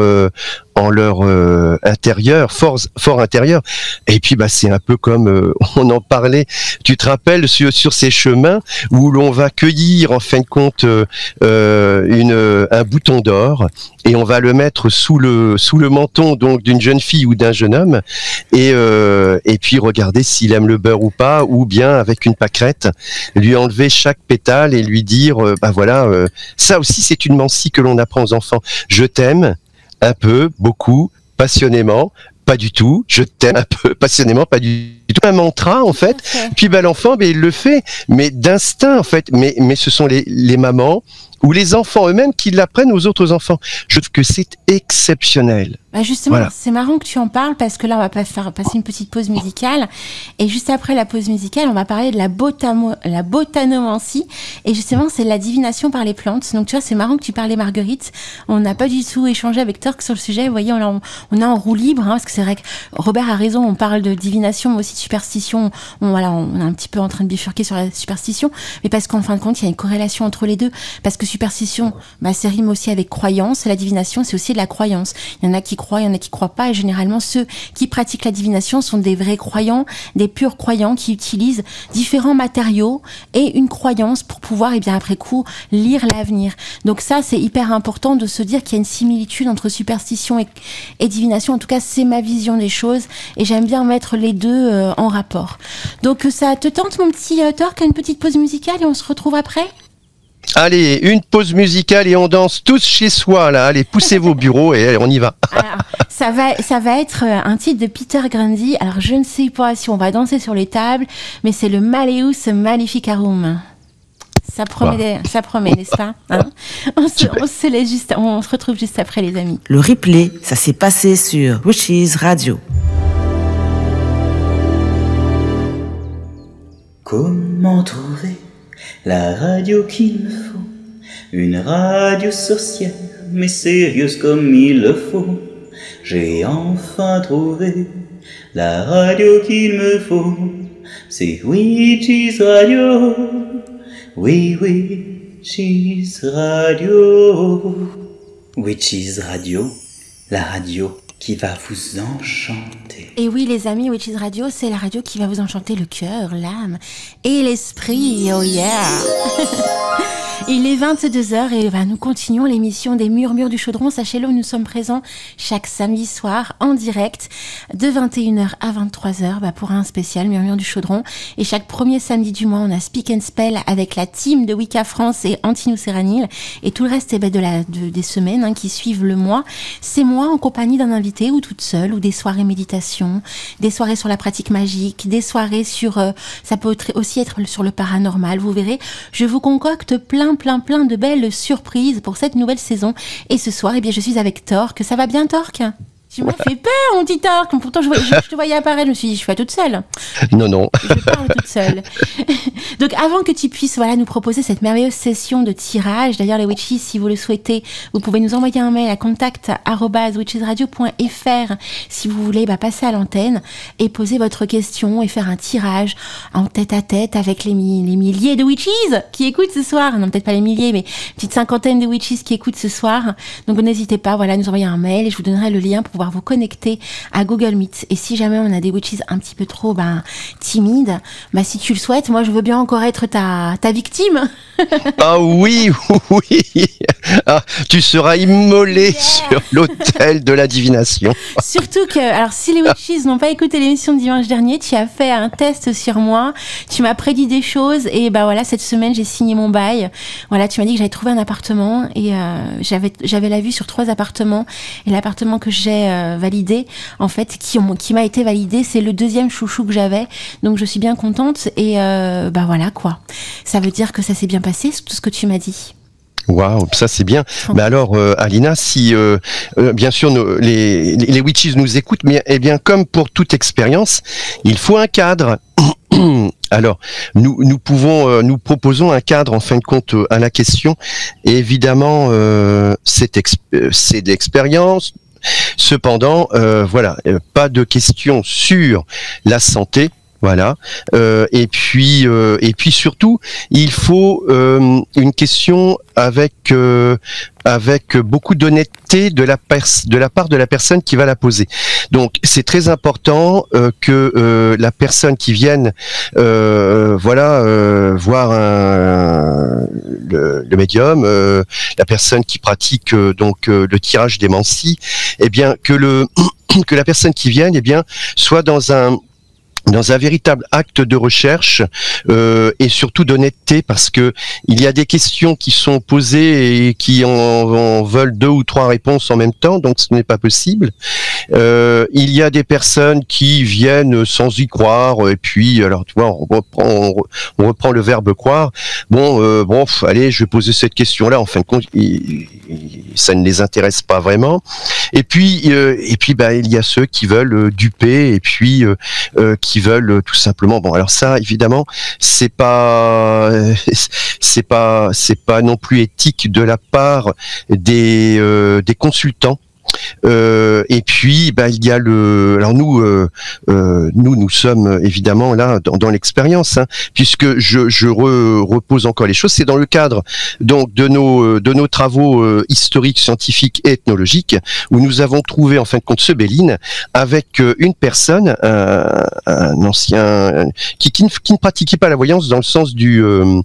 intérieur, fort intérieur. Et puis c'est un peu comme on en parlait. Tu te rappelles sur ces chemins où l'on va cueillir en fin de compte un bouton d'or et on va le mettre sous le menton donc d'une jeune fille ou d'un jeune homme et puis regarder s'il aime le beurre ou pas, ou bien avec une pâquerette lui enlever chaque pétale et lui dire ça aussi c'est une mancie que l'on apprend aux enfants. Je t'aime un peu, beaucoup, passionnément, pas du tout. Je t'aime un peu, passionnément, pas du tout un mantra en fait. Puis l'enfant, il le fait, mais d'instinct en fait. Mais ce sont les mamans ou les enfants eux-mêmes qui l'apprennent aux autres enfants. Je trouve que c'est exceptionnel. Bah justement, voilà. C'est marrant que tu en parles parce que là, on va passer une petite pause musicale. Et juste après la pause musicale, on va parler de la botanomancie. Et justement, c'est la divination par les plantes. Donc, tu vois, c'est marrant que tu parlais Marguerite. On n'a pas du tout échangé avec Torque sur le sujet. Vous voyez, on est en roue libre, parce que c'est vrai que Robert a raison. On parle de divination, mais aussi de superstition. On est un petit peu en train de bifurquer sur la superstition. Mais parce qu'en fin de compte, il y a une corrélation entre les deux. Parce que superstition, ça rime aussi avec croyance. La divination, c'est aussi de la croyance. Il y en a qui croient, il y en a qui croient pas, et généralement ceux qui pratiquent la divination sont des vrais croyants, des purs croyants qui utilisent différents matériaux et une croyance pour pouvoir, après coup, lire l'avenir. Donc ça, c'est hyper important de se dire qu'il y a une similitude entre superstition et divination. En tout cas, c'est ma vision des choses, et j'aime bien mettre les deux en rapport. Donc ça te tente, mon petit Torque, à une petite pause musicale et on se retrouve après ? Allez, une pause musicale et on danse tous chez soi, là. Allez, poussez vos bureaux et on y va. Alors, ça va être un titre de Peter Grundy. Alors, je ne sais pas si on va danser sur les tables, mais c'est le Malleus Maleficarum. Ça promet, n'est-ce pas, hein? On se retrouve juste après, les amis. Le replay, ça s'est passé sur Witches Radio. Comment trouver la radio qu'il me faut, une radio sorcière, mais sérieuse comme il le faut. J'ai enfin trouvé la radio qu'il me faut, c'est Witches Radio. Oui, Witches Radio. Witches Radio, la radio qui va vous enchanter. Et oui, les amis, Witches Radio, c'est la radio qui va vous enchanter le cœur, l'âme et l'esprit. Oh yeah. Il est 22h et nous continuons l'émission des Murmures du Chaudron. Sachez-le, nous sommes présents chaque samedi soir en direct de 21h à 23h pour un spécial Murmures du Chaudron. Et chaque premier samedi du mois, on a Speak and Spell avec la team de Wicca France et Antinou Séranil. Et tout le reste des semaines qui suivent le mois, c'est moi en compagnie d'un invité ou toute seule, ou des soirées méditation, des soirées sur la pratique magique, des soirées sur... ça peut aussi être sur le paranormal. Vous verrez, je vous concocte plein de belles surprises pour cette nouvelle saison. Et ce soir, je suis avec Torque. Ça va bien, Torque ? Tu m'as fait peur, mon petit Torque. Pourtant, je te voyais apparaître. Je me suis dit, je suis pas toute seule. Non. Je parle toute seule. Donc, avant que tu puisses nous proposer cette merveilleuse session de tirage, d'ailleurs, les Witches, si vous le souhaitez, vous pouvez nous envoyer un mail à contact@witchesradio.fr si vous voulez passer à l'antenne et poser votre question et faire un tirage en tête-à-tête avec les milliers de Witches qui écoutent ce soir. Non, peut-être pas les milliers, mais une petite cinquantaine de Witches qui écoutent ce soir. Donc, n'hésitez pas, à nous envoyer un mail et je vous donnerai le lien pour pouvoir vous connecter à Google Meet. Et si jamais on a des Witches un petit peu trop timides, si tu le souhaites, moi je veux bien encore être ta victime. Ah oui. Ah, tu seras immolé sur l'autel de la divination. Surtout que, alors si les Witches n'ont pas écouté l'émission de dimanche dernier, tu as fait un test sur moi, tu m'as prédit des choses et cette semaine j'ai signé mon bail. Voilà, tu m'as dit que j'avais trouvé un appartement et j'avais la vue sur 3 appartements et l'appartement que j'ai validé, en fait, qui m'a été validé, c'est le deuxième chouchou que j'avais, donc je suis bien contente et voilà quoi. Ça veut dire que ça s'est bien passé, tout ce que tu m'as dit. Waouh, ça c'est bien. Mais alors, Alina, si bien sûr les Witches nous écoutent, mais comme pour toute expérience, il faut un cadre. Alors, nous proposons un cadre en fin de compte à la question. Et évidemment, c'est de l'expérience. Cependant, pas de questions sur la santé. Voilà. Et puis surtout, il faut une question avec beaucoup d'honnêteté de la part de la personne qui va la poser. Donc c'est très important que la personne qui vienne voir le médium, la personne qui pratique le tirage des mancies, que la personne qui vienne soit dans un dans un véritable acte de recherche et surtout d'honnêteté, parce que il y a des questions qui sont posées et qui en veulent 2 ou 3 réponses en même temps, donc ce n'est pas possible. Il y a des personnes qui viennent sans y croire, et puis alors tu vois, on reprend le verbe croire. Bon, allez, je vais poser cette question-là. En fin de compte, ça ne les intéresse pas vraiment. Et puis il y a ceux qui veulent duper, et puis qui veulent tout simplement. Bon, alors ça, évidemment, c'est pas non plus éthique de la part des consultants. Et puis il y a alors nous sommes évidemment là dans l'expérience, hein, puisque je repose encore les choses. C'est dans le cadre donc de nos travaux historiques, scientifiques et ethnologiques, où nous avons trouvé en fin de compte ce Béline avec une personne, un ancien qui ne pratiquait pas la voyance dans le sens d'une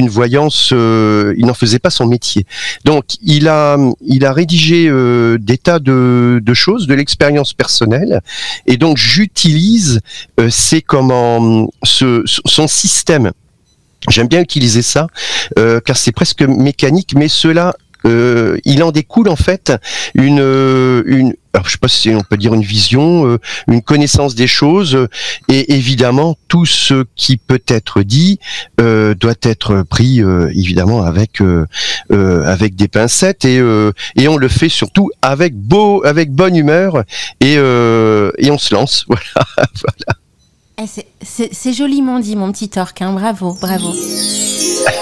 voyance, il n'en faisait pas son métier. Donc il a rédigé des tas de choses, de l'expérience personnelle, et donc j'utilise son système. J'aime bien utiliser ça car c'est presque mécanique, mais cela il en découle en fait alors je sais pas si on peut dire une vision, une connaissance des choses, et évidemment tout ce qui peut être dit doit être pris évidemment avec des pincettes, et on le fait surtout avec bonne humeur, et on se lance. Voilà. C'est joliment dit, mon petit Torque, hein. Bravo.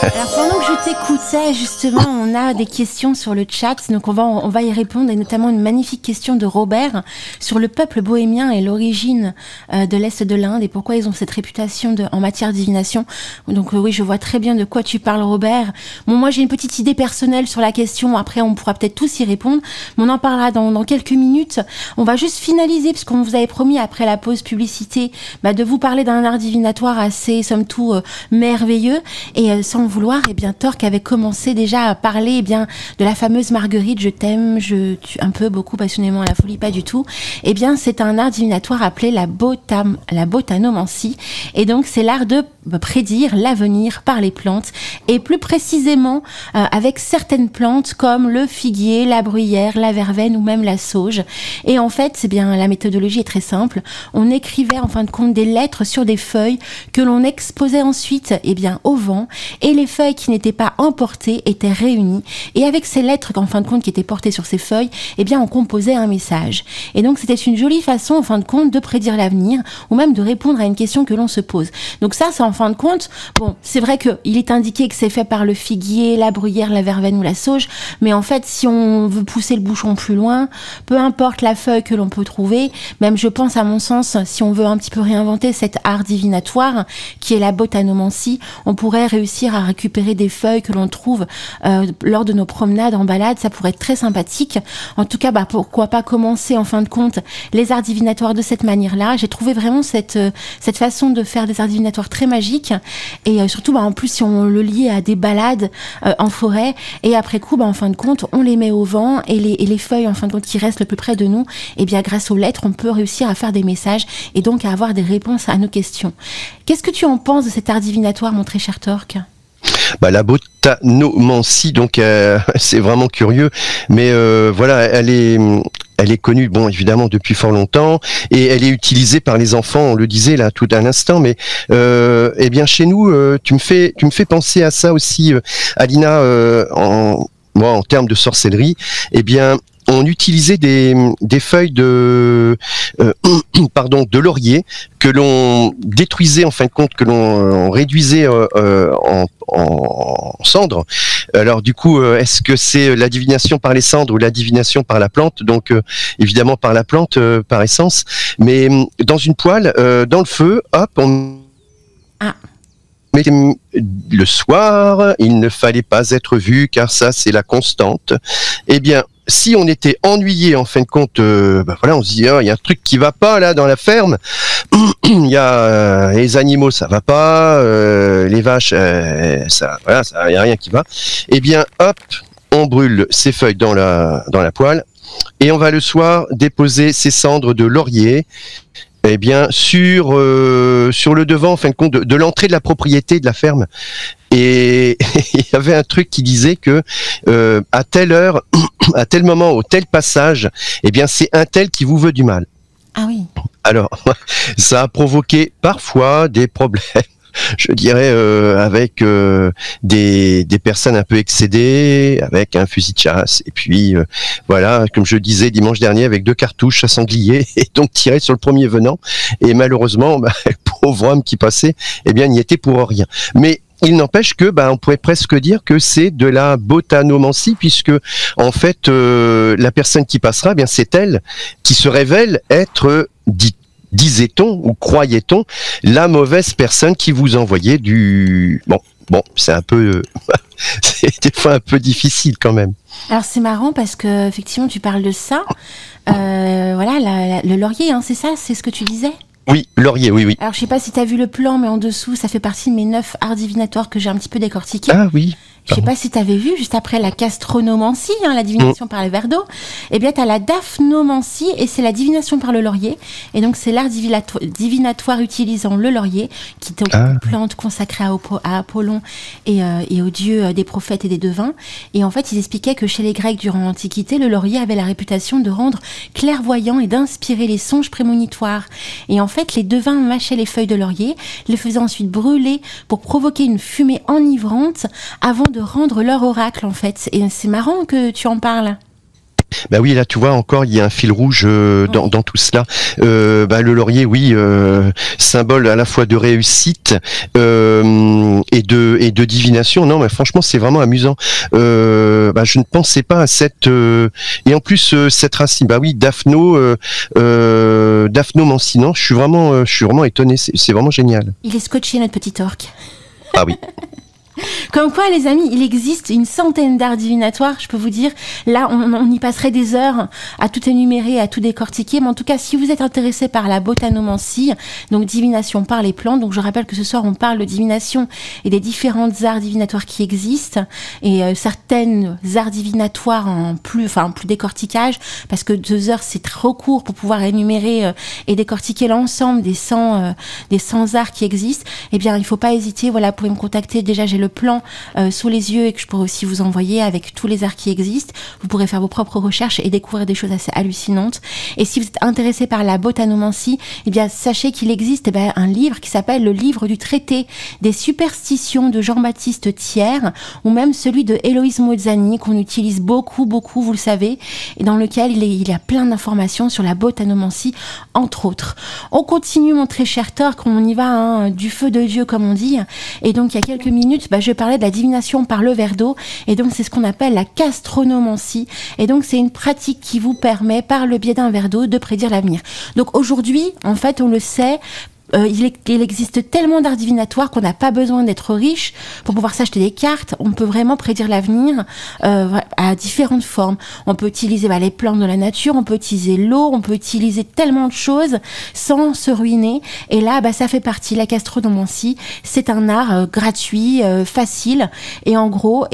Alors pendant que je t'écoutais, justement, on a des questions sur le chat, donc on va y répondre, et notamment une magnifique question de Robert sur le peuple bohémien et l'origine de l'Est de l'Inde, et pourquoi ils ont cette réputation en matière de divination. Donc oui, je vois très bien de quoi tu parles, Robert. Bon, moi j'ai une petite idée personnelle sur la question, après on pourra peut-être tous y répondre, mais on en parlera dans quelques minutes. On va juste finaliser, parce qu'on vous avait promis après la pause publicité de vous parler d'un art divinatoire assez, somme toute, merveilleux, et sans vouloir, Torque avait commencé déjà à parler de la fameuse Marguerite, je t'aime, je tue un peu, beaucoup, passionnément, à la folie, pas du tout. C'est un art divinatoire appelé la botanomancie, et donc c'est l'art de prédire l'avenir par les plantes, et plus précisément avec certaines plantes comme le figuier, la bruyère, la verveine ou même la sauge. Et en fait, la méthodologie est très simple. On écrivait en fin de compte des lettres sur des feuilles que l'on exposait ensuite au vent, et les feuilles qui n'étaient pas emportées étaient réunies, et avec ces lettres en fin de compte qui étaient portées sur ces feuilles, on composait un message. Et donc c'était une jolie façon en fin de compte de prédire l'avenir, ou même de répondre à une question que l'on se pose. Donc ça, c'est en fin de compte, bon, c'est vrai qu'il est indiqué que c'est fait par le figuier, la bruyère, la verveine ou la sauge, mais en fait, si on veut pousser le bouchon plus loin, peu importe la feuille que l'on peut trouver, même je pense, à mon sens, si on veut un petit peu réinventer cet art divinatoire qui est la botanomancie, on pourrait réussir à récupérer des feuilles que l'on trouve lors de nos promenades en balade. Ça pourrait être très sympathique. En tout cas, pourquoi pas commencer en fin de compte les arts divinatoires de cette manière-là. J'ai trouvé vraiment cette façon de faire des arts divinatoires très magiques, et surtout en plus si on le liait à des balades en forêt, et après coup en fin de compte on les met au vent, et les feuilles en fin de compte qui restent le plus près de nous, grâce aux lettres on peut réussir à faire des messages et donc à avoir des réponses à nos questions. Qu'est-ce que tu en penses de cet art divinatoire, mon très cher Torque ? La botanomancie, donc c'est vraiment curieux, mais voilà, elle est connue, bon, évidemment, depuis fort longtemps, et elle est utilisée par les enfants. On le disait là tout à l'instant, mais chez nous, tu me fais penser à ça aussi, Alina, en termes de sorcellerie. On utilisait des feuilles de laurier que l'on détruisait en fin de compte, que l'on réduisait en cendres. Alors du coup, est-ce que c'est la divination par les cendres ou la divination par la plante? Donc évidemment par la plante par essence, mais dans une poêle, dans le feu, hop, on... Mais le soir, il ne fallait pas être vu, car ça c'est la constante. Si on était ennuyé en fin de compte, on se dit il y a un truc qui va pas là dans la ferme. Il y a les animaux, ça va pas, les vaches, ça y a rien qui va. Hop, on brûle ces feuilles dans la poêle, et on va le soir déposer ces cendres de laurier. Eh bien, sur le devant, en fin de compte, de l'entrée de la propriété de la ferme. Et il y avait un truc qui disait que à telle heure, à tel moment, au tel passage, eh bien, c'est un tel qui vous veut du mal. Ah oui. Alors, ça a provoqué parfois des problèmes. Je dirais avec des personnes un peu excédées, avec un fusil de chasse, et puis voilà, comme je disais dimanche dernier, avec 2 cartouches à sanglier, et donc tiré sur le premier venant, et malheureusement, le pauvre homme qui passait, eh bien, n'y était pour rien. Mais il n'empêche que, on pourrait presque dire que c'est de la botanomancie, puisque en fait, la personne qui passera, eh bien, c'est elle qui se révèle être disait-on ou croyait-on la mauvaise personne qui vous envoyait du bon c'est un peu c'est des fois un peu difficile quand même. Alors c'est marrant parce que effectivement tu parles de ça, voilà le laurier, hein, c'est ça, c'est ce que tu disais. Oui, laurier, oui. Alors je sais pas si tu as vu le plan, mais en dessous ça fait partie de mes 9 arts divinatoires que j'ai un petit peu décortiqués. Ah oui. Je sais pas si tu avais vu, juste après la castronomancie, la divination par le verre d'eau, eh bien tu as la daphnomancie et c'est la divination par le laurier. Et donc c'est l'art divinatoire utilisant le laurier, qui est une plante consacrée à Apollon et aux dieux des prophètes et des devins. Et en fait, ils expliquaient que chez les Grecs durant l'Antiquité, le laurier avait la réputation de rendre clairvoyant et d'inspirer les songes prémonitoires. Et en fait, les devins mâchaient les feuilles de laurier, les faisaient ensuite brûler pour provoquer une fumée enivrante avant de rendre leur oracle, en fait. Et c'est marrant que tu en parles. Bah oui, là tu vois encore il y a un fil rouge dans tout cela. Le laurier, oui, symbole à la fois de réussite et de divination. Non, mais franchement c'est vraiment amusant. Je ne pensais pas à cette et en plus cette racine. Bah oui, daphnomancie. Non, je suis vraiment étonné. C'est vraiment génial. Il est scotché notre petit orque. Ah oui. Comme quoi, les amis, il existe une centaine d'arts divinatoires, je peux vous dire. Là, on y passerait des heures à tout énumérer, à tout décortiquer. Mais en tout cas, si vous êtes intéressé par la botanomancie, donc divination par les plantes, donc je rappelle que ce soir, on parle de divination et des différentes arts divinatoires qui existent. Et certaines arts divinatoires en plus décortiquage, parce que 2 heures, c'est trop court pour pouvoir énumérer et décortiquer l'ensemble des 100 arts qui existent. Eh bien, il ne faut pas hésiter. Voilà, vous pouvez me contacter. Déjà, j'ai le plan sous les yeux et que je pourrais aussi vous envoyer avec tous les arts qui existent. Vous pourrez faire vos propres recherches et découvrir des choses assez hallucinantes. Et si vous êtes intéressé par la botanomancie, eh bien, sachez qu'il existe un livre qui s'appelle le livre du traité des superstitions de Jean-Baptiste Thiers, ou même celui de Héloïse Mozzani, qu'on utilise beaucoup, vous le savez, et dans lequel il y a plein d'informations sur la botanomancie, entre autres. On continue, mon très cher Torque, on y va, du feu de Dieu, comme on dit. Et donc, il y a quelques minutes, je parlais de la divination par le verre d'eau, et donc c'est ce qu'on appelle la castronomancie, et donc c'est une pratique qui vous permet, par le biais d'un verre d'eau, de prédire l'avenir. Donc aujourd'hui, en fait, on le sait, il existe tellement d'arts divinatoires qu'on n'a pas besoin d'être riche pour pouvoir s'acheter des cartes. On peut vraiment prédire l'avenir à différentes formes. On peut utiliser les plantes de la nature, on peut utiliser l'eau, on peut utiliser tellement de choses sans se ruiner. Et là, ça fait partie. La castronomancie, c'est un art gratuit, facile. Et en gros,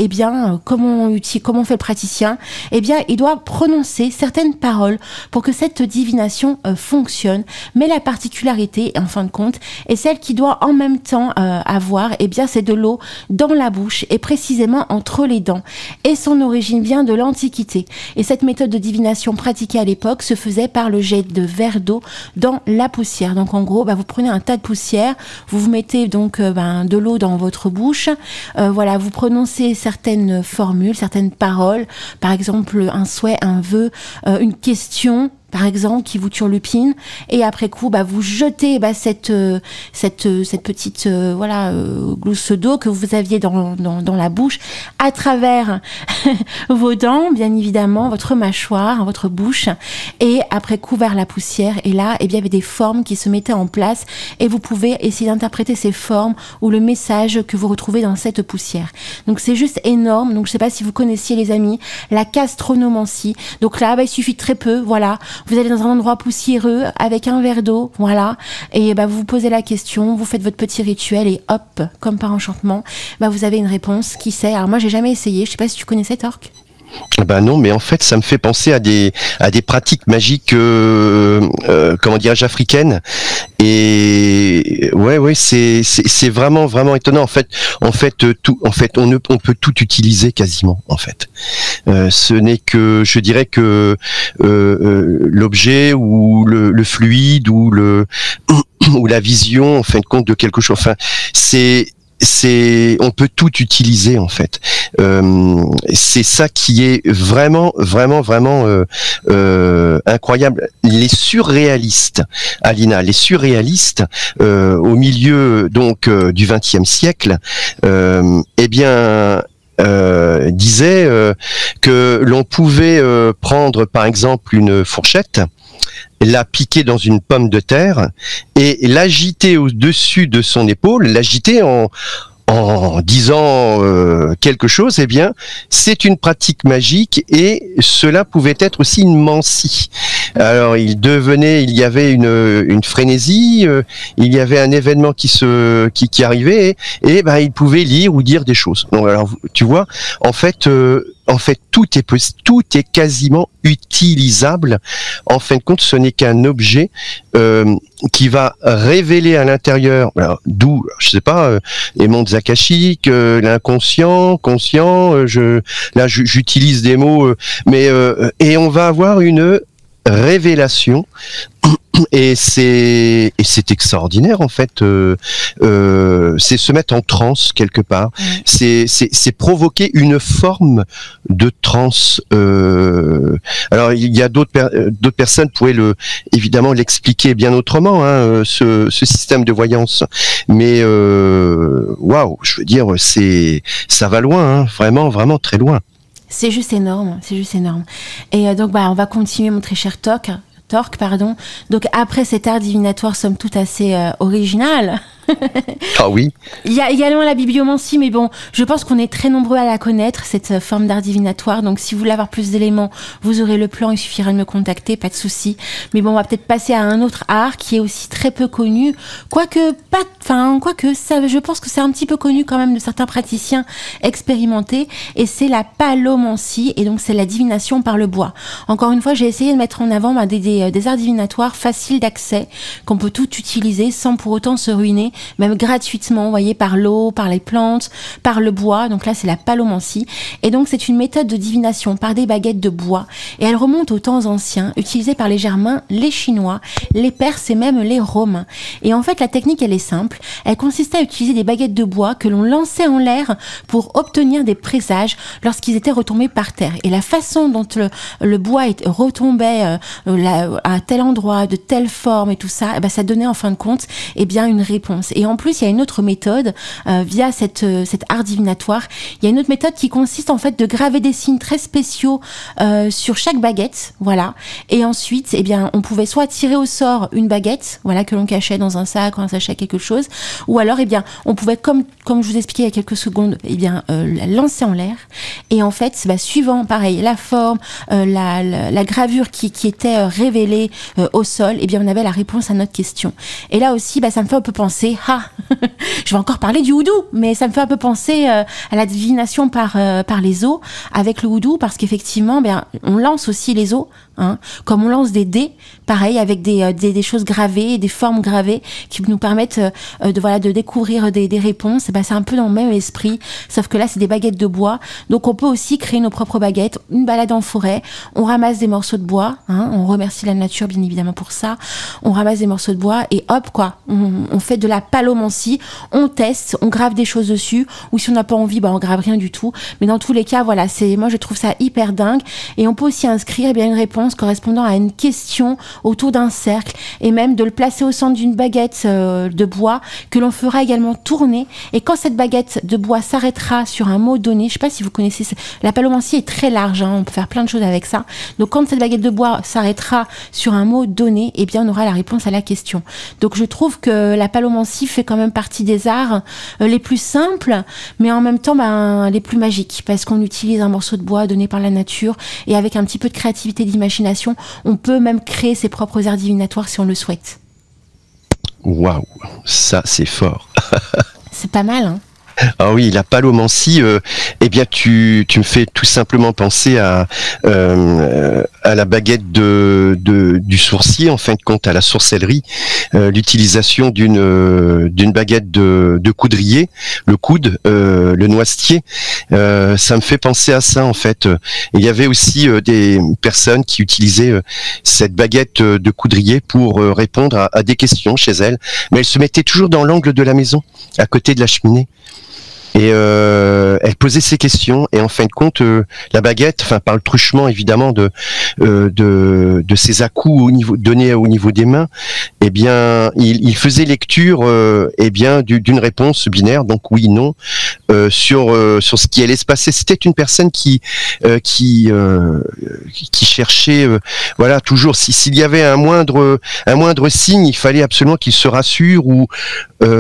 comment on fait le praticien ? Il doit prononcer certaines paroles pour que cette divination fonctionne. Mais la particularité, enfin de compte, et celle qui doit en même temps avoir, c'est de l'eau dans la bouche et précisément entre les dents. Et son origine vient de l'Antiquité. Et cette méthode de divination pratiquée à l'époque se faisait par le jet de verre d'eau dans la poussière. Donc en gros, vous prenez un tas de poussière, vous mettez donc de l'eau dans votre bouche, vous prononcez certaines formules, certaines paroles, par exemple un souhait, un vœu, une question, par exemple, qui vous turlupine, et après coup, vous jetez cette petite glousse d'eau que vous aviez dans la bouche à travers vos dents, bien évidemment, votre mâchoire, votre bouche, et après coup vers la poussière. Et là, il y avait des formes qui se mettaient en place, et vous pouvez essayer d'interpréter ces formes ou le message que vous retrouvez dans cette poussière. Donc c'est juste énorme. Donc je sais pas si vous connaissiez, les amis, la castronomancie. Donc là, il suffit de très peu, voilà. Vous allez dans un endroit poussiéreux avec un verre d'eau, voilà, et vous vous posez la question, vous faites votre petit rituel et hop, comme par enchantement, vous avez une réponse. Qui sait ? Alors moi, j'ai jamais essayé. Je sais pas si tu connaissais, Torque. Ben non, mais en fait, ça me fait penser à des pratiques magiques, comment dirais-je, africaines. Et ouais, c'est vraiment étonnant. En fait, on peut tout utiliser quasiment. En fait, ce n'est que, je dirais que l'objet ou le fluide ou ou la vision, en fin de compte, de quelque chose. Enfin, on peut tout utiliser en fait. C'est ça qui est vraiment incroyable. Les surréalistes, Alina, au milieu donc du XXe siècle, disait que l'on pouvait prendre par exemple une fourchette, la piquer dans une pomme de terre et l'agiter au-dessus de son épaule, l'agiter en disant quelque chose, eh bien, c'est une pratique magique et cela pouvait être aussi une mancie. Alors, il y avait une frénésie, il y avait un événement qui arrivait et ben, il pouvait lire ou dire des choses. Donc, alors, tu vois, en fait, tout est quasiment utilisable. En fin de compte, ce n'est qu'un objet qui va révéler à l'intérieur, d'où, je sais pas, les mondes akashiques, l'inconscient, conscient. J'utilise des mots, mais et on va avoir une révélation. Et c'est extraordinaire en fait. C'est se mettre en transe quelque part. C'est provoquer une forme de transe. Alors il y a d'autres personnes pourraient évidemment l'expliquer bien autrement, hein, ce système de voyance. Mais waouh, je veux dire, ça va loin, hein, vraiment très loin. C'est juste énorme. Et donc on va continuer, mon très cher Torque. Donc après cet art divinatoire somme toute assez original. Ah oui. Il y a également la bibliomancie, mais bon, je pense qu'on est très nombreux à la connaître, cette forme d'art divinatoire. Donc si vous voulez avoir plus d'éléments, vous aurez le plan, il suffira de me contacter, pas de souci. Mais bon, on va peut-être passer à un autre art qui est aussi très peu connu, quoique ça, je pense que c'est un petit peu connu quand même de certains praticiens expérimentés, et c'est la palomancie, et donc c'est la divination par le bois. Encore une fois, j'ai essayé de mettre en avant des arts divinatoires faciles d'accès, qu'on peut tout utiliser sans pour autant se ruiner, même gratuitement, vous voyez, par l'eau, par les plantes, par le bois. Donc là, c'est la palomancie. Et donc, c'est une méthode de divination par des baguettes de bois. Et elle remonte aux temps anciens, utilisée par les Germains, les Chinois, les Perses et même les Romains. Et en fait, la technique, elle est simple. Elle consistait à utiliser des baguettes de bois que l'on lançait en l'air pour obtenir des présages lorsqu'ils étaient retombés par terre. Et la façon dont le bois retombait à tel endroit, de telle forme et tout ça, eh ben, ça donnait en fin de compte bien une réponse. Et en plus, il y a une autre méthode via cet art divinatoire. Il y a une autre méthode qui consiste en fait de graver des signes très spéciaux sur chaque baguette, voilà. Et ensuite, eh bien, on pouvait soit tirer au sort une baguette, voilà, que l'on cachait dans un sac ou un sachet quelque chose, ou alors, eh bien, on pouvait, comme je vous expliquais il y a quelques secondes, eh bien, la lancer en l'air. Et en fait, suivant, pareil, la forme, la gravure qui était révélée au sol, eh bien, on avait la réponse à notre question. Et là aussi, ça me fait un peu penser, je vais encore parler du houdou, mais ça me fait un peu penser à la divination par les os avec le houdou, parce qu'effectivement, on lance aussi les os, hein, comme on lance des dés, pareil, avec des choses gravées, des formes gravées qui nous permettent de découvrir des réponses. C'est un peu dans le même esprit, sauf que là, c'est des baguettes de bois. Donc, on peut aussi créer nos propres baguettes, une balade en forêt, on ramasse des morceaux de bois, hein, on remercie la nature, bien évidemment, pour ça. On ramasse des morceaux de bois et hop, quoi, on fait de la palomancie, on teste, on grave des choses dessus, ou si on n'a pas envie, on grave rien du tout. Mais dans tous les cas, voilà, moi je trouve ça hyper dingue. Et on peut aussi inscrire une réponse correspondant à une question autour d'un cercle, et même de le placer au centre d'une baguette de bois que l'on fera également tourner. Et quand cette baguette de bois s'arrêtera sur un mot donné, je sais pas si vous connaissez, la palomancie est très large, hein, on peut faire plein de choses avec ça. Donc quand cette baguette de bois s'arrêtera sur un mot donné, eh bien on aura la réponse à la question. Donc je trouve que la palomancie fait quand même partie des arts les plus simples, mais en même temps les plus magiques, parce qu'on utilise un morceau de bois donné par la nature, et avec un petit peu de créativité, d'imagination, on peut même créer ses propres arts divinatoires si on le souhaite. Waouh, ça c'est fort. C'est pas mal, hein. Ah oui, la palomancie, Eh bien, tu me fais tout simplement penser à la baguette du sourcier, en fin de compte, à la sorcellerie, l'utilisation d'une baguette de coudrier, le coude, le noisetier. Ça me fait penser à ça, en fait. Il y avait aussi des personnes qui utilisaient cette baguette de coudrier pour répondre à des questions chez elles, mais elle se mettait toujours dans l'angle de la maison, à côté de la cheminée. Et elle posait ses questions, et en fin de compte, la baguette, enfin par le truchement évidemment de ses à-coups donnés au niveau des mains, eh bien, il faisait lecture, eh bien, d'une réponse binaire, donc oui, non, sur ce qui allait se passer. C'était une personne qui cherchait, voilà, toujours s'il y avait un moindre signe, il fallait absolument qu'il se rassure, ou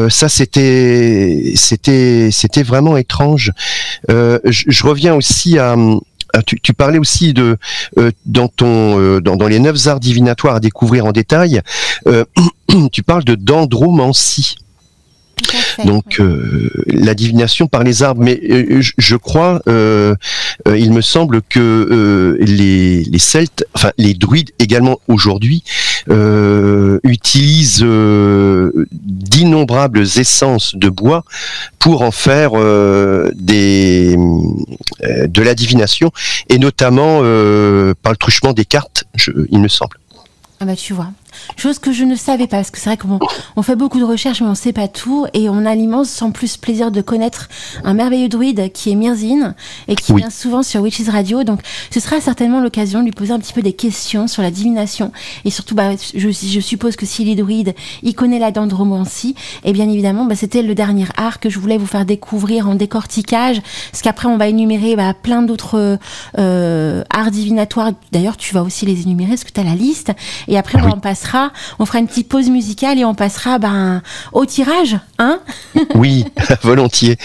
ça c'était vraiment étrange. Je reviens aussi à tu parlais aussi de dans les 9 arts divinatoires à découvrir en détail. Tu parles de dendromancie. Donc la divination par les arbres, mais je crois, il me semble que les Celtes, enfin les druides également aujourd'hui, utilisent d'innombrables essences de bois pour en faire de la divination, et notamment par le truchement des cartes, il me semble. Ah bah tu vois. Chose que je ne savais pas, parce que c'est vrai qu'on fait beaucoup de recherches, mais on ne sait pas tout, et on a l'immense, sans plus plaisir, de connaître un merveilleux druide qui est Mirzine, et qui vient souvent sur Witches Radio, donc ce sera certainement l'occasion de lui poser un petit peu des questions sur la divination, et surtout, je suppose que s'il est druide, il connaît la dendromancie, et bien évidemment, c'était le dernier art que je voulais vous faire découvrir en décortiquage, parce qu'après on va énumérer plein d'autres arts divinatoires, d'ailleurs tu vas aussi les énumérer, parce que tu as la liste, et après on fera une petite pause musicale et on passera au tirage, hein? Oui, volontiers.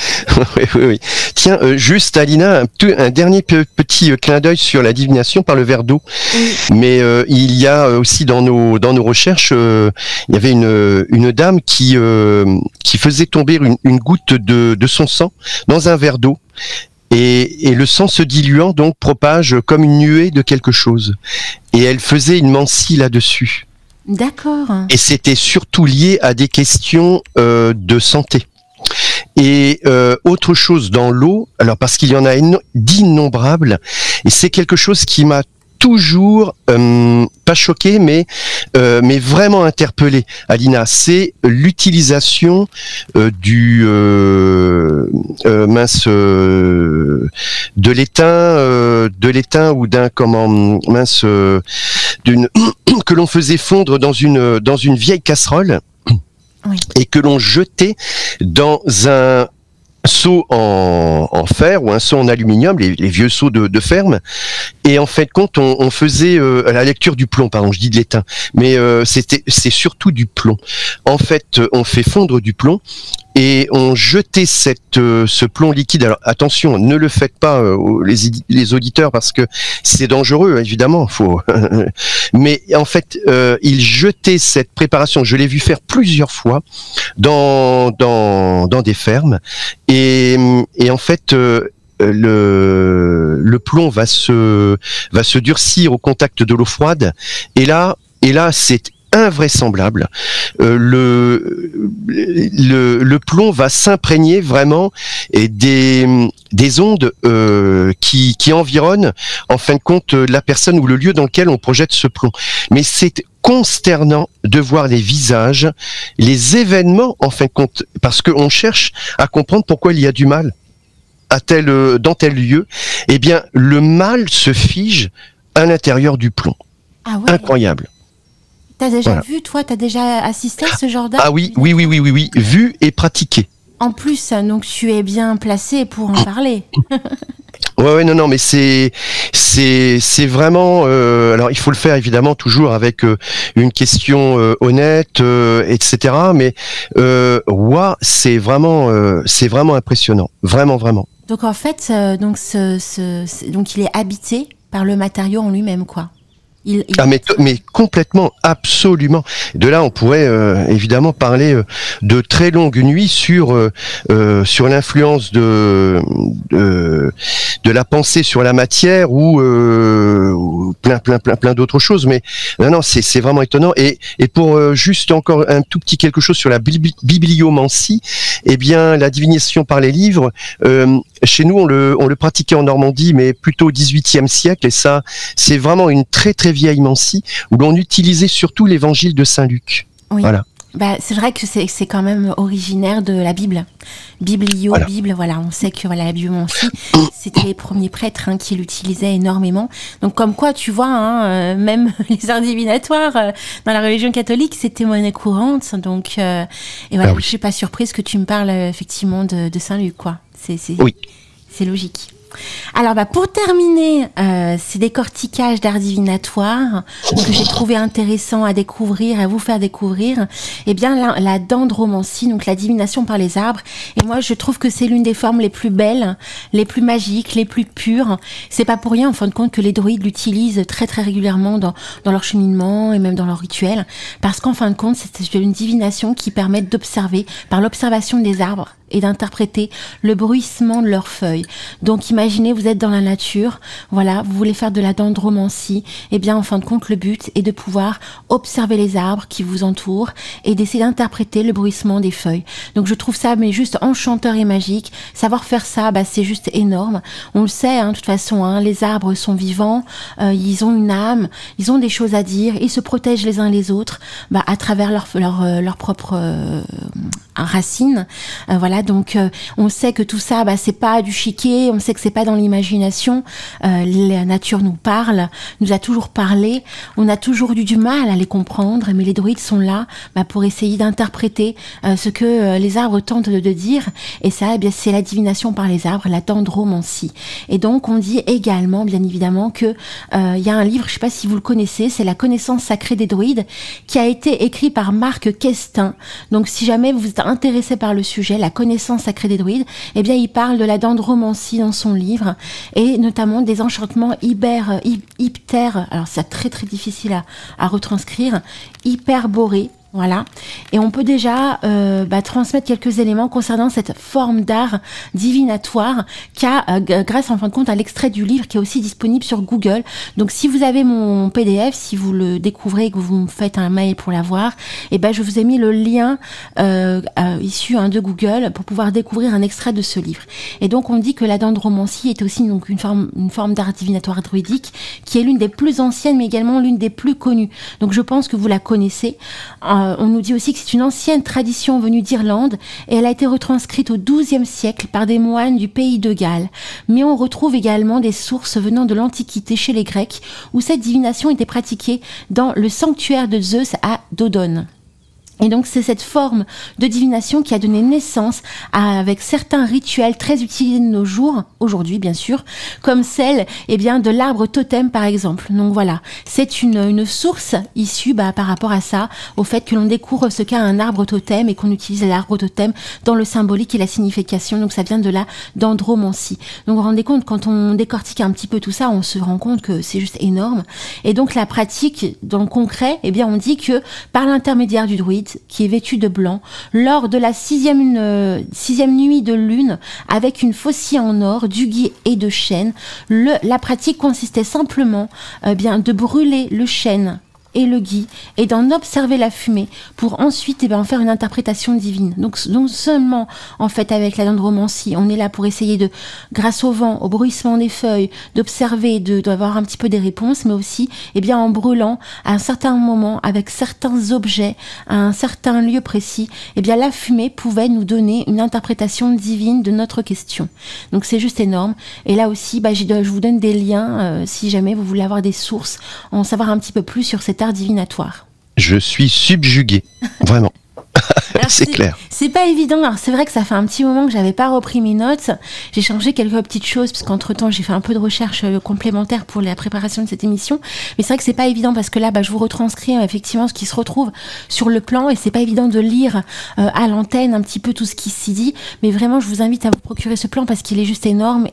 Oui. Tiens, juste Alina, un dernier petit clin d'œil sur la divination par le verre d'eau. Oui. Mais il y a aussi dans nos recherches, il y avait une dame qui faisait tomber une goutte de son sang dans un verre d'eau. Et le sang se diluant donc propage comme une nuée de quelque chose. Et elle faisait une mancie là-dessus. D'accord. Et c'était surtout lié à des questions de santé. Et autre chose dans l'eau, alors parce qu'il y en a d'innombrables, et c'est quelque chose qui m'a toujours pas choqué, mais vraiment interpellé, Alina, c'est l'utilisation de l'étain ou d'un que l'on faisait fondre dans une vieille casserole. Oui. Et que l'on jetait dans un seau en fer ou un seau en aluminium, les vieux seaux de ferme, et en fait compte on faisait la lecture du plomb, pardon, je dis de l'étain, mais c'est surtout du plomb. En fait, on fait fondre du plomb et on jetait ce plomb liquide. Alors attention, ne le faites pas les auditeurs, parce que c'est dangereux, évidemment. Mais en fait, ils jetaient cette préparation. Je l'ai vu faire plusieurs fois dans des fermes, et en fait. Le plomb va se durcir au contact de l'eau froide, et là c'est invraisemblable. Le plomb va s'imprégner vraiment, et des ondes qui environnent en fin de compte la personne ou le lieu dans lequel on projette ce plomb. Mais c'est consternant de voir les visages, les événements en fin de compte, parce qu'on cherche à comprendre pourquoi il y a du mal dans tel lieu. Eh bien, le mal se fige à l'intérieur du plomb. Ah ouais. Incroyable. T'as déjà vu, toi, t'as déjà assisté à ce genre d'art? Ah oui, vu et pratiqué. En plus, donc tu es bien placé pour en parler. Ouais, non, mais c'est vraiment. Alors, il faut le faire évidemment toujours avec une question honnête, etc. Mais c'est vraiment impressionnant, vraiment. Donc en fait, donc il est habité par le matériau en lui-même, quoi. Mais complètement, absolument. De là, on pourrait évidemment parler de très longues nuits sur l'influence de la pensée sur la matière ou plein d'autres choses. Mais non, c'est vraiment étonnant. Et pour juste encore un tout petit quelque chose sur la bibliomancie, eh bien, la divination par les livres, chez nous, on le pratiquait en Normandie, mais plutôt au XVIIIe siècle. Et ça, c'est vraiment une très très vieille mancie où l'on utilisait surtout l'évangile de Saint Luc. Oui. Voilà. C'est vrai que c'est quand même originaire de la Bible. Bible, voilà. On sait que la bibliomancie, c'était les premiers prêtres qui l'utilisaient énormément. Donc comme quoi, tu vois, même les arts divinatoires dans la religion catholique, c'était monnaie courante. Donc, et voilà, je suis pas surprise que tu me parles effectivement de Saint-Luc, quoi. Oui. C'est logique. Alors pour terminer ces décorticages d'art divinatoire que j'ai trouvé intéressant à découvrir, à vous faire découvrir, eh bien la dendromancie, donc la divination par les arbres, et moi je trouve que c'est l'une des formes les plus belles, les plus magiques, les plus pures. C'est pas pour rien en fin de compte que les druides l'utilisent très très régulièrement dans leur cheminement et même dans leur rituel, parce qu'en fin de compte c'est une divination qui permet d'observer par l'observation des arbres et d'interpréter le bruissement de leurs feuilles. Donc imaginez, vous êtes dans la nature, voilà, vous voulez faire de la dendromancie, et bien en fin de compte le but est de pouvoir observer les arbres qui vous entourent et d'essayer d'interpréter le bruissement des feuilles. Donc je trouve ça mais juste enchanteur et magique. Savoir faire ça, c'est juste énorme. On le sait, de toute façon, les arbres sont vivants, ils ont une âme, ils ont des choses à dire, ils se protègent les uns les autres à travers leur propre racines. Voilà. Donc on sait que tout ça, c'est pas du chiquet, on sait que c'est pas dans l'imagination. La nature nous parle, nous a toujours parlé. On a toujours eu du mal à les comprendre, mais les druides sont là pour essayer d'interpréter ce que les arbres tentent de dire. Et ça, c'est la divination par les arbres, la dendromancie. Et donc on dit également, bien évidemment, que il y a un livre, je sais pas si vous le connaissez, c'est La connaissance sacrée des druides, qui a été écrit par Marc Questin. Donc si jamais vous êtes intéressé par le sujet, La connaissance sacrée des druides, eh bien il parle de la dendromancie dans son livre et notamment des enchantements alors c'est très très difficile à retranscrire, hyperborés. Voilà. Et on peut déjà transmettre quelques éléments concernant cette forme d'art divinatoire grâce en fin de compte à l'extrait du livre qui est aussi disponible sur Google. Donc si vous avez mon PDF, si vous le découvrez et que vous me faites un mail pour l'avoir, je vous ai mis le lien issu de Google pour pouvoir découvrir un extrait de ce livre. Et donc on dit que la dendromancie est aussi donc une forme d'art divinatoire druidique qui est l'une des plus anciennes mais également l'une des plus connues. Donc je pense que vous la connaissez. On nous dit aussi que c'est une ancienne tradition venue d'Irlande et elle a été retranscrite au XIIe siècle par des moines du pays de Galles. Mais on retrouve également des sources venant de l'Antiquité chez les Grecs où cette divination était pratiquée dans le sanctuaire de Zeus à Dodone. Et donc c'est cette forme de divination qui a donné naissance avec certains rituels très utilisés de nos jours, aujourd'hui bien sûr, comme celle de l'arbre totem par exemple. Donc voilà, c'est une source issue par rapport à ça, au fait que l'on découvre ce qu'est un arbre totem et qu'on utilise l'arbre totem dans le symbolique et la signification. Donc ça vient de la dendromancie. Donc vous vous rendez compte, quand on décortique un petit peu tout ça, on se rend compte que c'est juste énorme. Et donc la pratique, dans le concret, on dit que par l'intermédiaire du druide, qui est vêtu de blanc, lors de la sixième nuit de lune, avec une faucille en or, du gui et de chêne. La pratique consistait simplement de brûler le chêne et le gui, et d'en observer la fumée pour ensuite en faire une interprétation divine. Donc non seulement en fait avec la dendromancie, on est là pour essayer de, grâce au vent, au bruissement des feuilles, d'observer, d'avoir un petit peu des réponses, mais aussi en brûlant à un certain moment avec certains objets, à un certain lieu précis, la fumée pouvait nous donner une interprétation divine de notre question. Donc c'est juste énorme. Et là aussi, je vous donne des liens si jamais vous voulez avoir des sources, en savoir un petit peu plus sur cet art divinatoire. Je suis subjugué, vraiment. C'est clair. C'est pas évident. Alors c'est vrai que ça fait un petit moment que j'avais pas repris mes notes. J'ai changé quelques petites choses parce qu'entre temps j'ai fait un peu de recherche complémentaire pour la préparation de cette émission. Mais c'est vrai que c'est pas évident parce que là je vous retranscris effectivement ce qui se retrouve sur le plan et c'est pas évident de lire à l'antenne un petit peu tout ce qui s'y dit. Mais vraiment je vous invite à vous procurer ce plan parce qu'il est juste énorme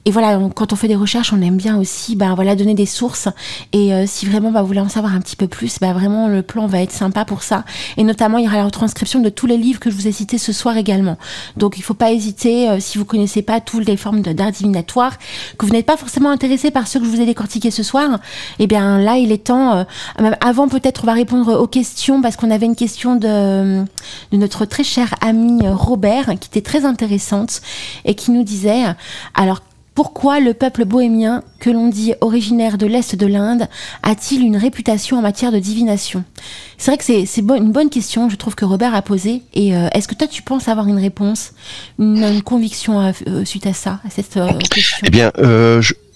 Et voilà, quand on fait des recherches, on aime bien aussi donner des sources. Et si vraiment vous voulez en savoir un petit peu plus, vraiment le plan va être sympa pour ça. Et notamment, il y aura la retranscription de tous les livres que je vous ai cités ce soir également. Donc il ne faut pas hésiter, si vous ne connaissez pas toutes les formes d'art divinatoire, que vous n'êtes pas forcément intéressé par ceux que je vous ai décortiqués ce soir, et bien là, il est temps, avant peut-être on va répondre aux questions, parce qu'on avait une question de notre très cher ami Robert, qui était très intéressante, et qui nous disait, alors, pourquoi le peuple bohémien, que l'on dit originaire de l'Est de l'Inde, a-t-il une réputation en matière de divination ? C'est vrai que c'est une bonne question, je trouve, que Robert a posée. Et est-ce que toi, tu penses avoir une réponse, une conviction suite à ça, à cette question ? Eh bien,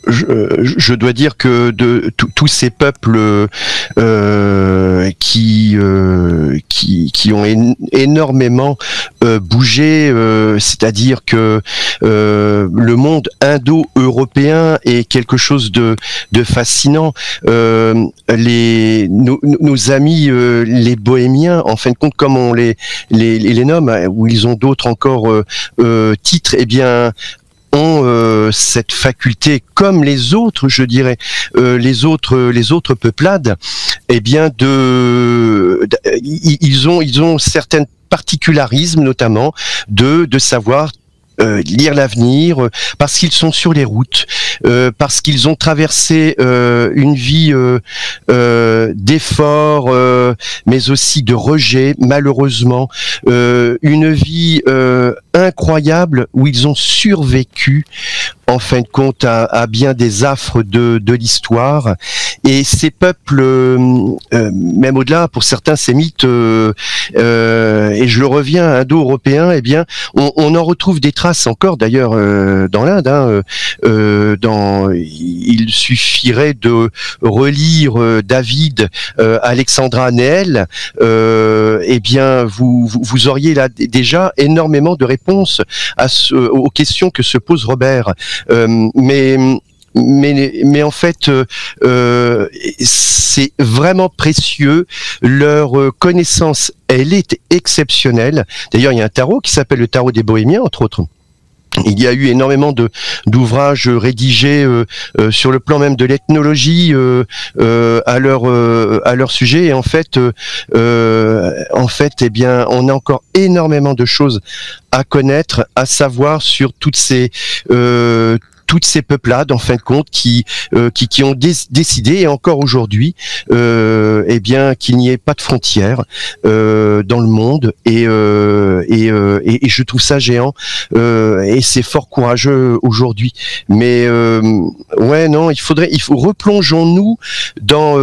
je dois dire que de tous ces peuples qui ont énormément bougé, c'est-à-dire que le monde indo-européen est quelque chose de fascinant. Nos amis les bohémiens, en fin de compte, comme on les nomme, ou ils ont d'autres encore titres, eh bien ont cette faculté, comme les autres, je dirais, les autres peuplades, eh bien ils ont certains particularismes, notamment de savoir lire l'avenir, parce qu'ils sont sur les routes, parce qu'ils ont traversé une vie d'effort, mais aussi de rejet, malheureusement, une vie incroyable où ils ont survécu en fin de compte à bien des affres de l'histoire. Et ces peuples, même au-delà, pour certains sémites, et je le reviens, indo-européens, eh bien, on en retrouve des traces encore, d'ailleurs, dans l'Inde. Il suffirait de relire David, Alexandra Neel, eh bien, vous auriez là déjà énormément de réponses aux questions que se pose Robert. Mais en fait, c'est vraiment précieux. Leur connaissance, elle est exceptionnelle. D'ailleurs, il y a un tarot qui s'appelle le tarot des Bohémiens, entre autres. Il y a eu énormément d'ouvrages rédigés sur le plan même de l'ethnologie à leur sujet. Et en fait, eh bien, on a encore énormément de choses à connaître, à savoir sur toutes ces peuplades, en fin de compte, qui ont décidé, et encore aujourd'hui, eh bien, qu'il n'y ait pas de frontières dans le monde, et je trouve ça géant, et c'est fort courageux aujourd'hui. Mais ouais, non, replongeons-nous dans